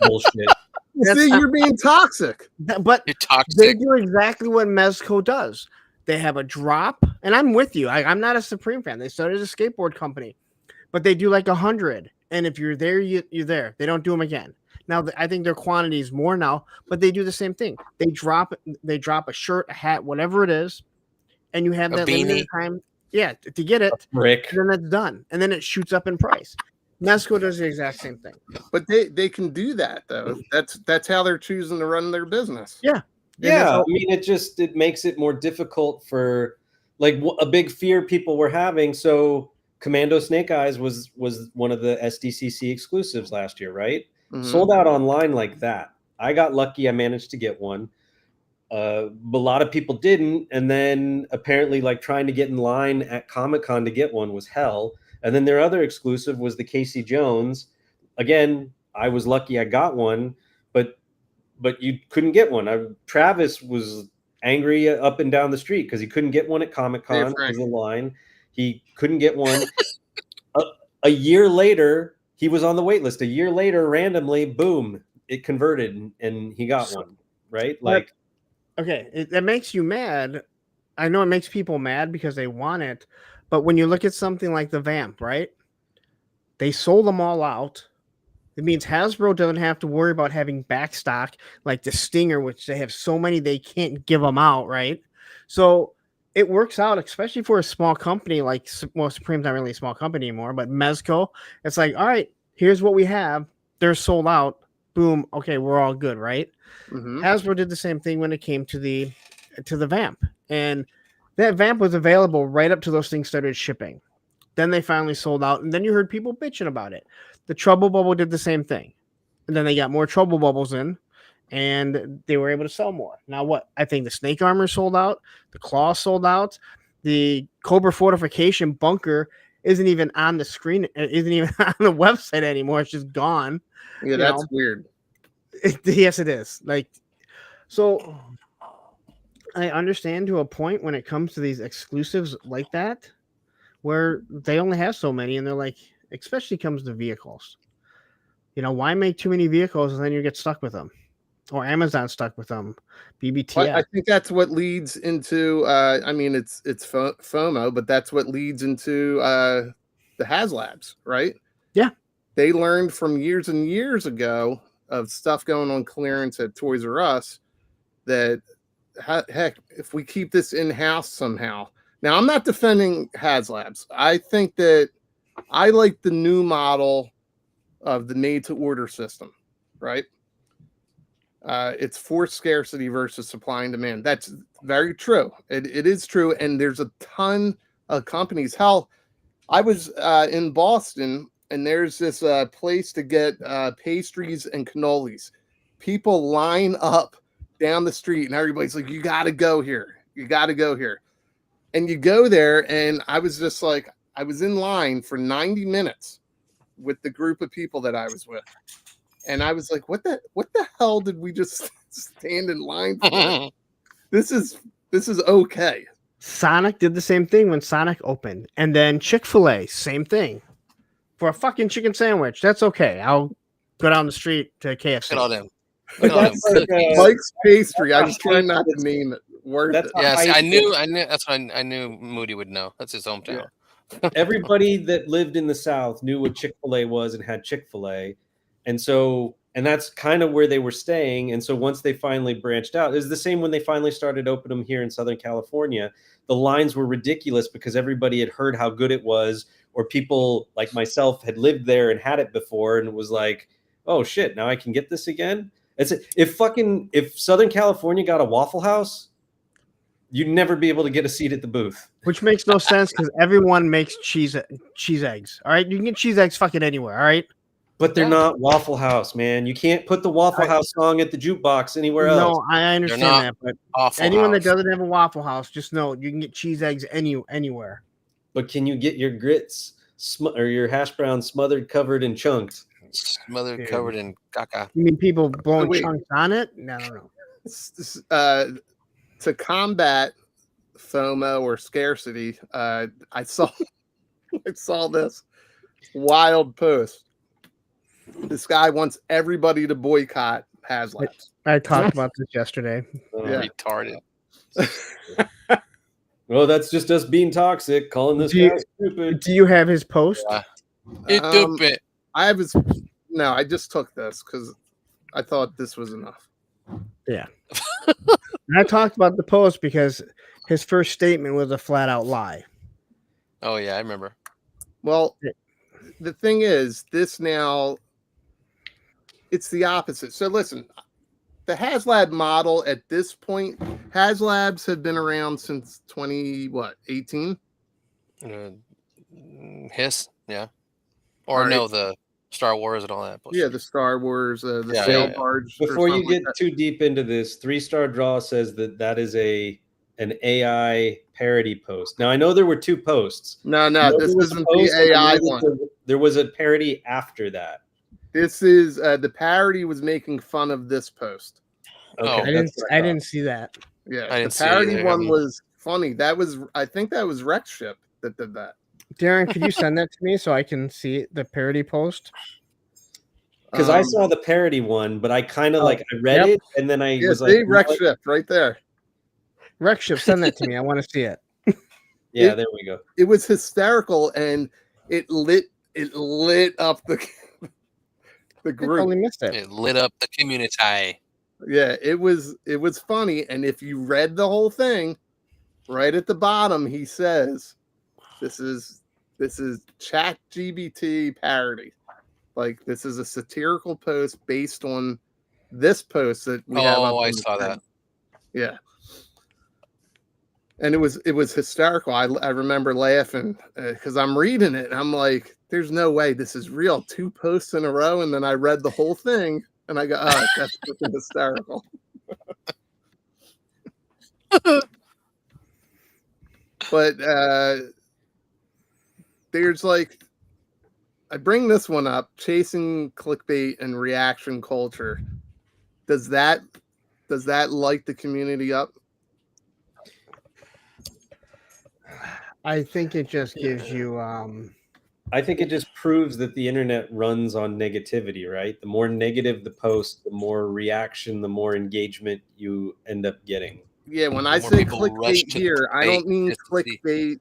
Bullshit. See, you're being toxic. But you're toxic. They do exactly what Mezco does. They have a drop, and I'm with you. I'm not a Supreme fan. They started a skateboard company, but they do like 100. And if you're there, you're there. They don't do them again. Now, I think their quantity is more now, but they do the same thing. They drop a shirt, a hat, whatever it is, and you have that limited time. Yeah, to get it, brick. And then it's done, and then it shoots up in price. Mezco does the exact same thing, but they can do that though. That's how they're choosing to run their business. Yeah. I mean, it makes it more difficult for like a big fear people were having. So Commando Snake Eyes was one of the SDCC exclusives last year, right? Sold out online like that. I got lucky. I managed to get one. A lot of people didn't, and then apparently like trying to get in line at Comic-Con to get one was hell. And then their other exclusive was the Casey Jones. Again, I was lucky I got one, but you couldn't get one. Travis was angry up and down the street because he couldn't get one at Comic-Con because of the line. He couldn't get one. A year later, he was on the wait list. A year later, randomly, boom, it converted and he got one, right? Like, okay, that makes you mad. I know it makes people mad because they want it, but when you look at something like the Vamp, right? They sold them all out. It means Hasbro doesn't have to worry about having back stock like the Stinger, which they have so many they can't give them out, right? So it works out, especially for a small company like, well, Supreme's not really a small company anymore, but Mezco. It's like, all right, here's what we have. They're sold out. Boom. Okay, we're all good, right? Hasbro did the same thing when it came to the Vamp, and that Vamp was available right up to those things started shipping. Then they finally sold out, and then you heard people bitching about it. The Trouble Bubble did the same thing, and then they got more Trouble Bubbles in, and they were able to sell more. Now, what I think the Snake Armor sold out, the Claw sold out, the Cobra Fortification Bunker isn't even on the screen, isn't even on the website anymore. It's just gone. Yeah, that's weird. Yes, it is. Like, so I understand to a point when it comes to these exclusives like that, where they only have so many, and they're like, especially comes to vehicles. Why make too many vehicles and then you get stuck with them, or Amazon stuck with them? BBTF. I think that's what leads into. I mean, it's FOMO, but that's what leads into the HasLabs, right? Yeah, they learned from years and years ago of stuff going on clearance at Toys R Us that heck, if we keep this in house somehow. Now, I'm not defending HasLabs. I think that I like the new model of the made-to-order system, right? It's forced scarcity versus supply and demand. That's very true. It is true, and there's a ton of companies. Hell, I was in Boston, and there's this place to get pastries and cannolis. People line up down the street, and everybody's like, you got to go here. You got to go here. And you go there, and I was just like, I was in line for 90 minutes with the group of people that I was with. And I was like, what the hell did we just stand in line for? This is okay. Sonic did the same thing when Sonic opened. And then Chick-fil-A, same thing. For a fucking chicken sandwich, that's okay. I'll go down the street to KFC. Get all them. Mike's Pastry. I was trying not to name it. I knew. That's what I knew Moody would know. That's his hometown. Yeah. Everybody that lived in the South knew what Chick-fil-A was and had Chick-fil-A. And that's kind of where they were staying. And so once they finally branched out, it was the same when they finally started opening them here in Southern California. The lines were ridiculous because everybody had heard how good it was, or people like myself had lived there and had it before and was like, oh shit, now I can get this again. If Southern California got a Waffle House, you'd never be able to get a seat at the booth. Which makes no sense because everyone makes cheese eggs. All right, you can get cheese eggs fucking anywhere. All right, but they're not Waffle House, man. You can't put the Waffle House song at the jukebox anywhere else. No, I understand that, but anyone that doesn't have a Waffle House, just know you can get cheese eggs anywhere. But can you get your grits or your hash brown smothered, covered, and chunked? Smothered, covered in caca. You mean people blowing chunks on it? No. To combat FOMO or scarcity, I saw this wild post. This guy wants everybody to boycott HasLabs. I talked about this yesterday. Retarded. Well, that's just us being toxic, calling this guy stupid. Do you have his post? Stupid. I have his. No, I just took this because I thought this was enough. Yeah. I talked about the post because his first statement was a flat out lie. Oh yeah, I remember. Well, the thing is, this now it's the opposite. So listen, the HasLab model at this point, HasLabs have been around since 2018. Hiss, yeah. Or right. no, the Star Wars and all that. Yeah, the Star Wars, the Yeah, sail yeah. barge. or Before you something get like too deep into this, 3-Star Draw says that is an AI parody post. Now I know there were 2 posts. that. No, I know this there was a isn't post, the and I AI know that one. there was a parody after that. This is the parody was making fun of this post. Oh. I didn't see that. Yeah, I the didn't see it parody either. one was funny. I think that was Rex Ship that did that. Darren, could you send that to me so I can see the parody post? Because I saw the parody one, but I kind of I read it and then I was see, like, Rex Ship right there. Rex Ship, send that to me. I want to see it. yeah, there we go. It was hysterical, and it lit up the I group. totally missed it. It lit up the community. Yeah, it was funny, and if you read the whole thing, right at the bottom, he says, "This is Chat GBT parody. Like this is a satirical post based on this post that we have." Oh, I saw that. Yeah, and it was hysterical. I remember laughing because I'm reading it, and I'm like, "There's no way this is real." 2 posts in a row, and then I read the whole thing. And I go, oh, that's freaking hysterical. But there's I bring this one up, chasing clickbait and reaction culture. Does that light the community up? I think it just gives you I think it just proves that the internet runs on negativity, right? The more negative the post, the more reaction, the more engagement you end up getting. Yeah, when I say clickbait here, I don't mean clickbait.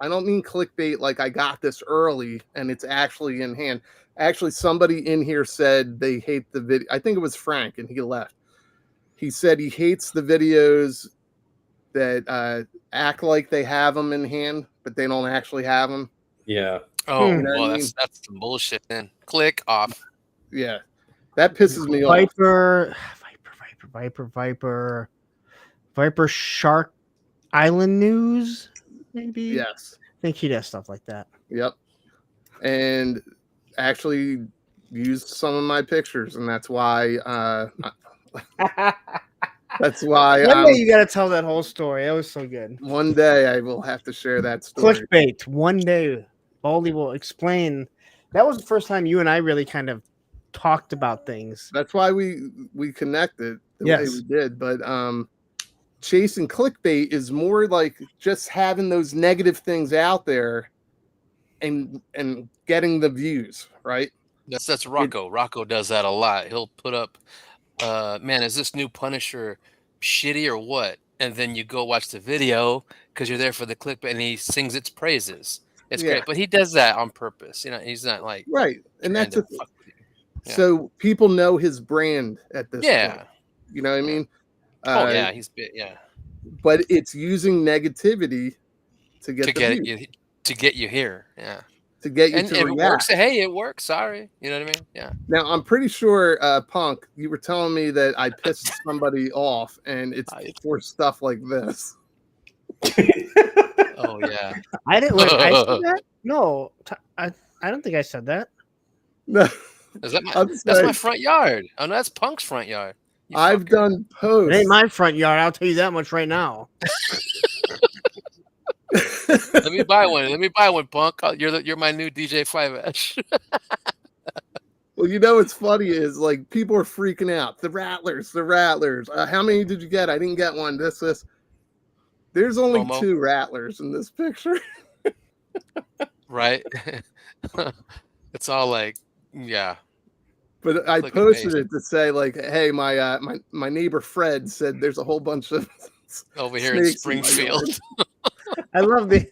I don't mean clickbait like I got this early and it's actually in hand. Actually, somebody in here said they hate the video. I think it was Frank, and he left. He said he hates the videos that act like they have them in hand, but they don't actually have them. Yeah. Oh, You know what well, I mean? that's some bullshit then. Click off. Yeah, that pisses me off. Viper Shark Island News, maybe. Yes. I think he does stuff like that. Yep. And actually used some of my pictures, and that's why One day you got to tell that whole story. That was so good. One day I will have to share that story. Clickbait. One day Baldy will explain. That was the first time you and I really kind of talked about things. That's why we connected the way Yes. we did. But chasing clickbait is more like just having those negative things out there and getting the views, right? That's Rocco. Rocco does that a lot. He'll put up, man, is this new Punisher shitty or what? And then you go watch the video because you're there for the clickbait, and he sings its praises. It's great, but he does that on purpose. You know, he's not like right, and that's fuck with you. Yeah. So people know his brand at this Yeah. point. You know what I mean? Oh yeah, he's bit yeah. But it's using negativity to get to get you here. Yeah. To get you and to it react. works. Hey, it works. Sorry, you know what I mean? Yeah. Now I'm pretty sure, Punk, you were telling me that I pissed somebody off, and it's for stuff like this. Oh yeah. I didn't. Wait, I said that? No, I don't think I said that. No, Is that that's my front yard. Oh no, that's Punk's front yard. I've done posts. It ain't my front yard. I'll tell you that much right now. Let me buy one. Let me buy one, Punk. You're my new DJ 5S. Well, you know what's funny is like people are freaking out. The Rattlers. How many did you get? I didn't get one. This. There's only Momo. 2 Rattlers in this picture. Right? It's all like, yeah. But I posted it to say like, hey, my neighbor Fred said there's a whole bunch of over here in Springfield. I love the.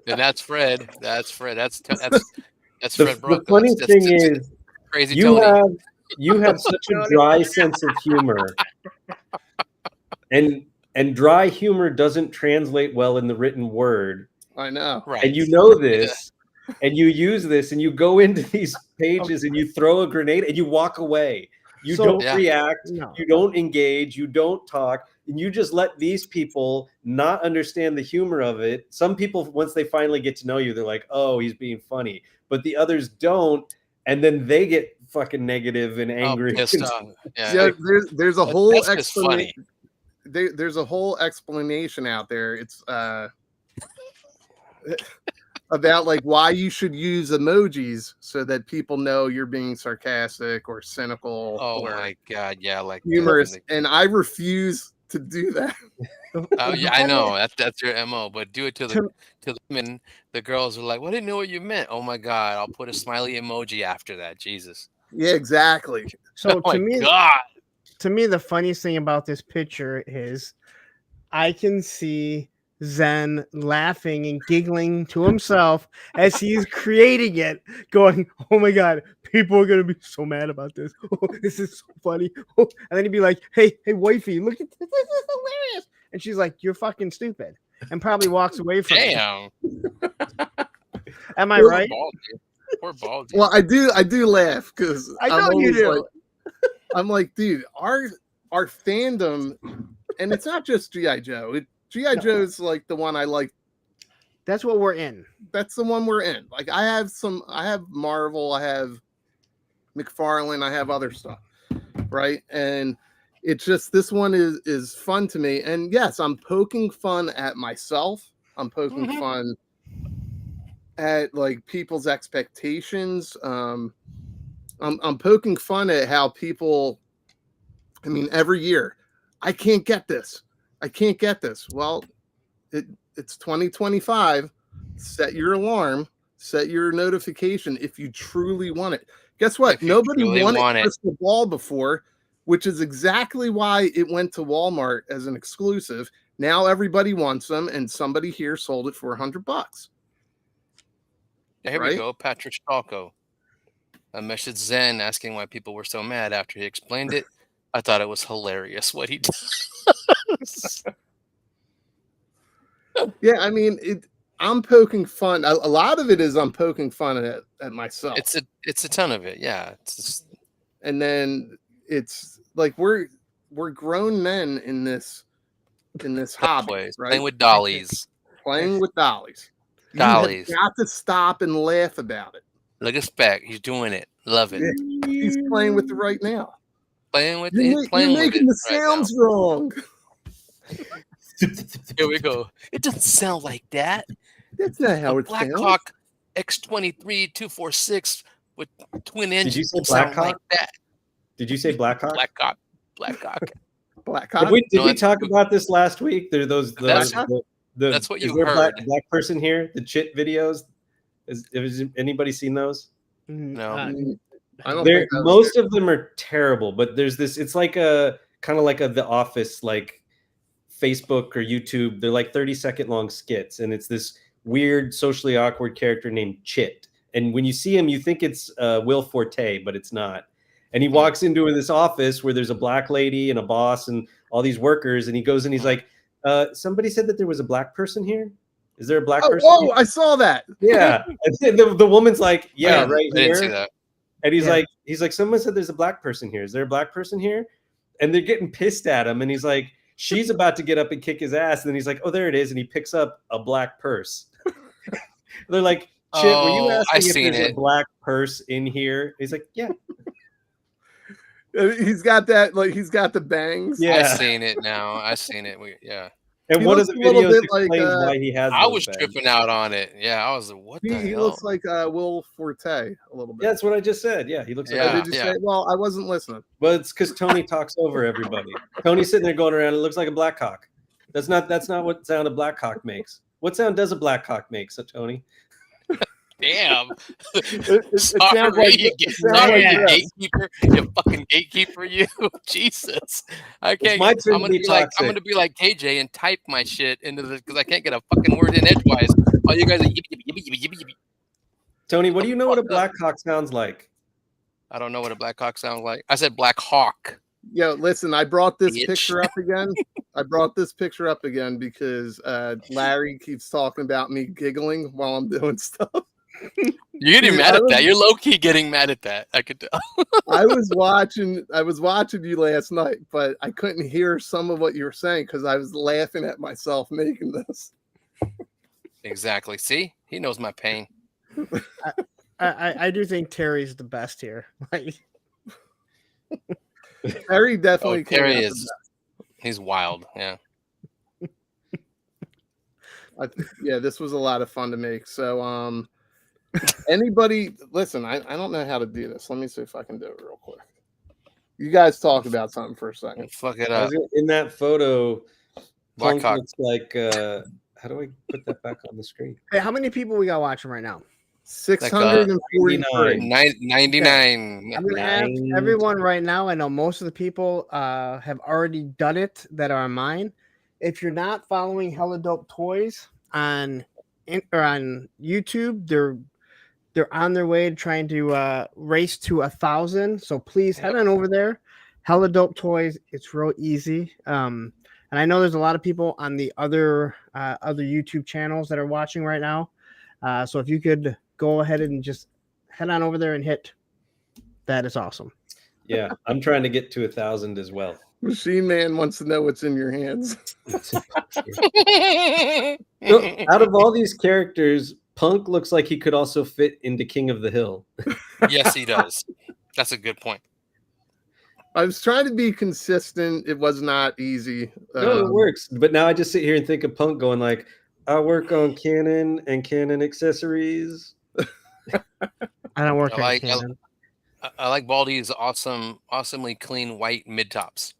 And that's Fred. That's Fred. That's Fred Brooke. The funny thing is, crazy you Tony. you have such a dry sense of humor, and dry humor doesn't translate well in the written word. I know, right? And you know this, and you use this, and you go into these pages and you throw a grenade and you walk away. You So- don't Yeah. react. No. You don't engage. You don't talk. And you just let these people not understand the humor of it. Some people, once they finally get to know you, they're like, oh, he's being funny. But the others don't. And then they get fucking negative and angry. Pissed off. Yeah. Yeah, there's a whole That's just funny. explanation. There's a whole explanation out there. It's about like why you should use emojis so that people know you're being sarcastic or cynical Oh or my god, yeah, like humorous, and I refuse to do that. Oh yeah, I know that's your MO, but do it to the women. The girls are like, "Well, I didn't know what you meant." Oh my god, I'll put a smiley emoji after that. Jesus. Yeah, exactly. So Oh to my me, god. the funniest thing about this picture is I can see Zen laughing and giggling to himself as he's creating it, going, "Oh my god, people are gonna be so mad about this. Oh, this is so funny." Oh. And then he'd be like, "Hey, wifey, look at this. This is hilarious." And she's like, "You're fucking stupid," and probably walks away from it. Damn. Am I right? Poor Baldy. Well, I do laugh because I know you do. I'm like, dude, our fandom, and it's not just GI Joe. GI Joe's like the one I like. That's what we're in. That's the one we're in. Like I have Marvel, I have McFarlane, I have other stuff, right? And it's just this one is fun to me. And yes, I'm poking fun at myself. I'm poking fun at like people's expectations. I'm poking fun at how people. I mean, every year, I can't get this. I can't get this. Well, it's 2025. Set your alarm. Set your notification if you truly want it. Guess what? Nobody really wanted want it. Crystal Ball before, which is exactly why it went to Walmart as an exclusive. Now everybody wants them, and somebody here sold it for $100. Here right? we go, Patrick Stalko. I messaged Zen asking why people were so mad after he explained it. I thought it was hilarious what he did. Yeah, I mean, I'm poking fun. A lot of it is I'm poking fun at myself. It's a ton of it, yeah. It's just, and then it's like we're grown men in this hobby, toys, right? playing with dollies. Playing with dollies. Dollies. You have got to stop and laugh about it. Look at Spec. He's doing it. Love it. Yeah, he's playing with it right now. Playing with You're it. Playing with making it the right sounds wrong. Here we go. It doesn't sound like that. That's not how it sounds. Blackhawk X23 246 with twin engines. Did you say sound Blackhawk? like that. Did you say Blackhawk? Blackhawk. Blackhawk. Did we talk about this last week? There are those That's what is you there a heard. black person here? The chit videos. Has anybody seen those? No. I don't They're, think that was most of them are terrible, but there's this. It's like a kind of like a The Office, like Facebook or YouTube. They're like 30-second long skits, and it's this weird, socially awkward character named Chit. And when you see him, you think it's Will Forte, but it's not. And he walks into this office where there's a black lady and a boss and all these workers, and he goes and he's like, "Somebody said that there was a black person here. Is there a black person?" Oh, here? I saw that. Yeah. And the woman's like, "Yeah, right I didn't see here." that. And he's like, "Someone said there's a black person here. Is there a black person here?" And they're getting pissed at him. And he's like, she's about to get up and kick his ass. And then he's like, "Oh, there it is." And he picks up a black purse. They're like, "Chip, were you asking if there's a black purse in here?" He's like, "Yeah." He's got that, like he's got the bangs. Yeah. I've seen it now. I've seen it. Yeah. And He one of looks the a little videos bit explains like, why he has I those was bangs. tripping out on it. Yeah, I was like, what the He hell? looks like Will Forte a little bit. Yeah, that's what I just said. Yeah, he looks like. Oh, Yeah. did you say? Well, I wasn't listening. Well, it's because Tony talks over everybody. Tony's sitting there going around. It looks like a black cock. That's not what sound a black cock makes. What sound does a black cock make, so Tony? Damn. It Sorry, sounds like- you it sounds sorry, like you this. gatekeeper. You fucking gatekeeper, you. Jesus. I can't. my turn I'm to gonna be be like toxic. I'm gonna be like KJ and type my shit into the because I can't get a fucking word in edgewise. All you guys are yippee. Tony, what do you know what a black cock sounds like? I don't know what a black hawk sounds like. I said black hawk. Yo, listen, I brought this Bitch. picture up again. I brought this picture up again because Larry keeps talking about me giggling while I'm doing stuff. You're getting Dude, mad I at was- that. You're low key getting mad at that. I could tell. I was watching you last night, but I couldn't hear some of what you were saying because I was laughing at myself making this. Exactly. See, he knows my pain. I do think Terry's the best here. Like, Terry definitely came Terry out the is. He's wild. Yeah. yeah, this was a lot of fun to make. So, anybody listen? I don't know how to do this. Let me see if I can do it real quick. You guys talk about something for a second. Fuck it up. In that photo, Punk Blackhawk. looks like. How do I put that back on the screen? hey, how many people we got watching right now? 643. 99. I'm gonna ask everyone right now. I know most of the people have already done it that are mine. If you're not following Hella Dope Toys on YouTube, they're on their way to trying to race to 1,000. So please head on over there. Hella Dope Toys. It's real easy. And I know there's a lot of people on the other YouTube channels that are watching right now. So if you could go ahead and just head on over there and hit, that is awesome. Yeah, I'm trying to get to 1,000 as well. Machine Man wants to know what's in your hands. So, out of all these characters, Punk looks like he could also fit into King of the Hill. Yes, he does. That's a good point. I was trying to be consistent. It was not easy. No, it works. But now I just sit here and think of Punk going like, I work on Canon and Canon accessories. I don't work I on like- Canon. I like Baldy's awesomely clean white mid tops.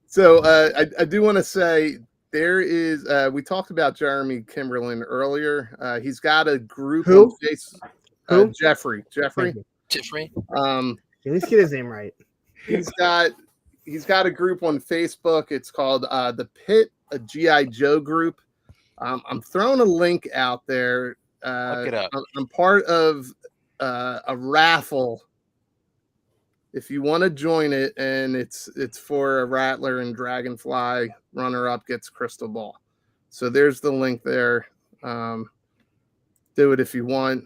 So I do want to say there is. We talked about Jeremy Kimberlin earlier. He's got a group. Who? On Who? Jeffrey. Thank you. Jeffrey. At least get his name right. He's got a group on Facebook. It's called the Pit, a GI Joe group. I'm throwing a link out there. Look it up. I'm part of a raffle. If you want to join it, and it's for a Rattler and Dragonfly, runner up gets Crystal Ball. So there's the link there. Do it if you want.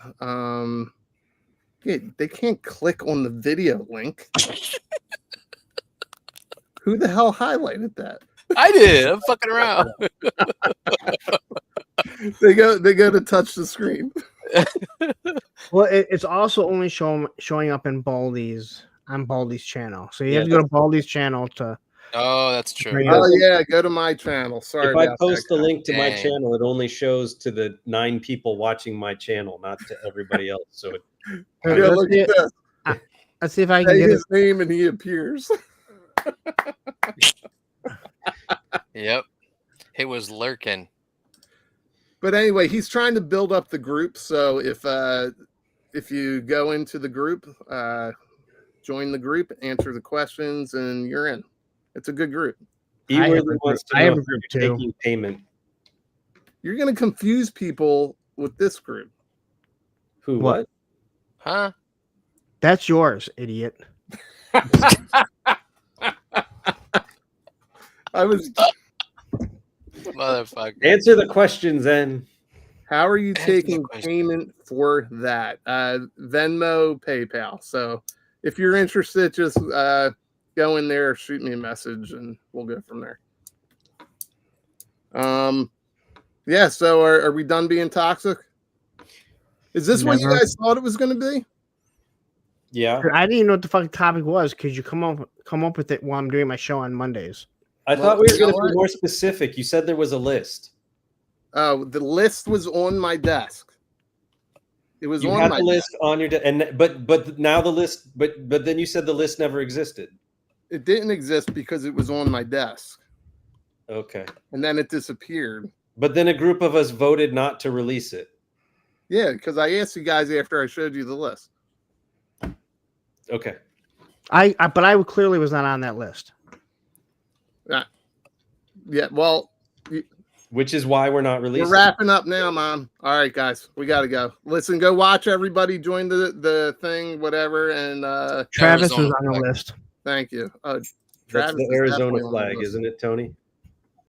Yeah, they can't click on the video link. Who the hell highlighted that? I did. I'm fucking around. They go to touch the screen. Well, it's also only showing up in Baldy's channel. So you have to go to Baldy's channel to. Oh, that's true. Bring Oh yeah, go to my channel. Sorry If I about post that, a guys. link to my Dang. channel, it only shows to the 9 people watching my channel, not to everybody else. So Yeah, Let's look see at it. this. Let's see if I can Say get it. his name and he appears. Yep. It was lurking. But anyway, he's trying to build up the group. So if you go into the group, join the group, answer the questions, and you're in. It's a good group. I have Eworthy a wants to group- I have know a if group you're too. taking payment. You're going to confuse people with this group. Who? What? What? Huh? That's yours, idiot. I was. Motherfucker. Answer the questions, then. How are you Answer the taking question. payment for that? Venmo, PayPal. So if you're interested, just go in there, shoot me a message, and we'll go from there. Yeah. So are we done being toxic? Is this what you Never. guys thought it was going to be? Yeah. I didn't even know what the fucking topic was because you come up with it while I'm doing my show on Mondays. I Well, thought we were you know going to what? be more specific. You said there was a list. Oh, the list was on my desk. It was You on had my the list desk. on your but now the list but then you said the list never existed. It didn't exist because it was on my desk, Okay. and then it disappeared. But then a group of us voted not to release it. Yeah, because I asked you guys after I showed you the list. Okay. But I clearly was not on that list. Yeah, well, Which is why we're not we're releasing. wrapping up now, Mom. All right, guys, we got to go. Listen, go watch everybody. Join the thing, whatever. And Travis was Arizona on the flag. list. thank you. That's Travis the is Arizona definitely on the flag, list. isn't it, Tony?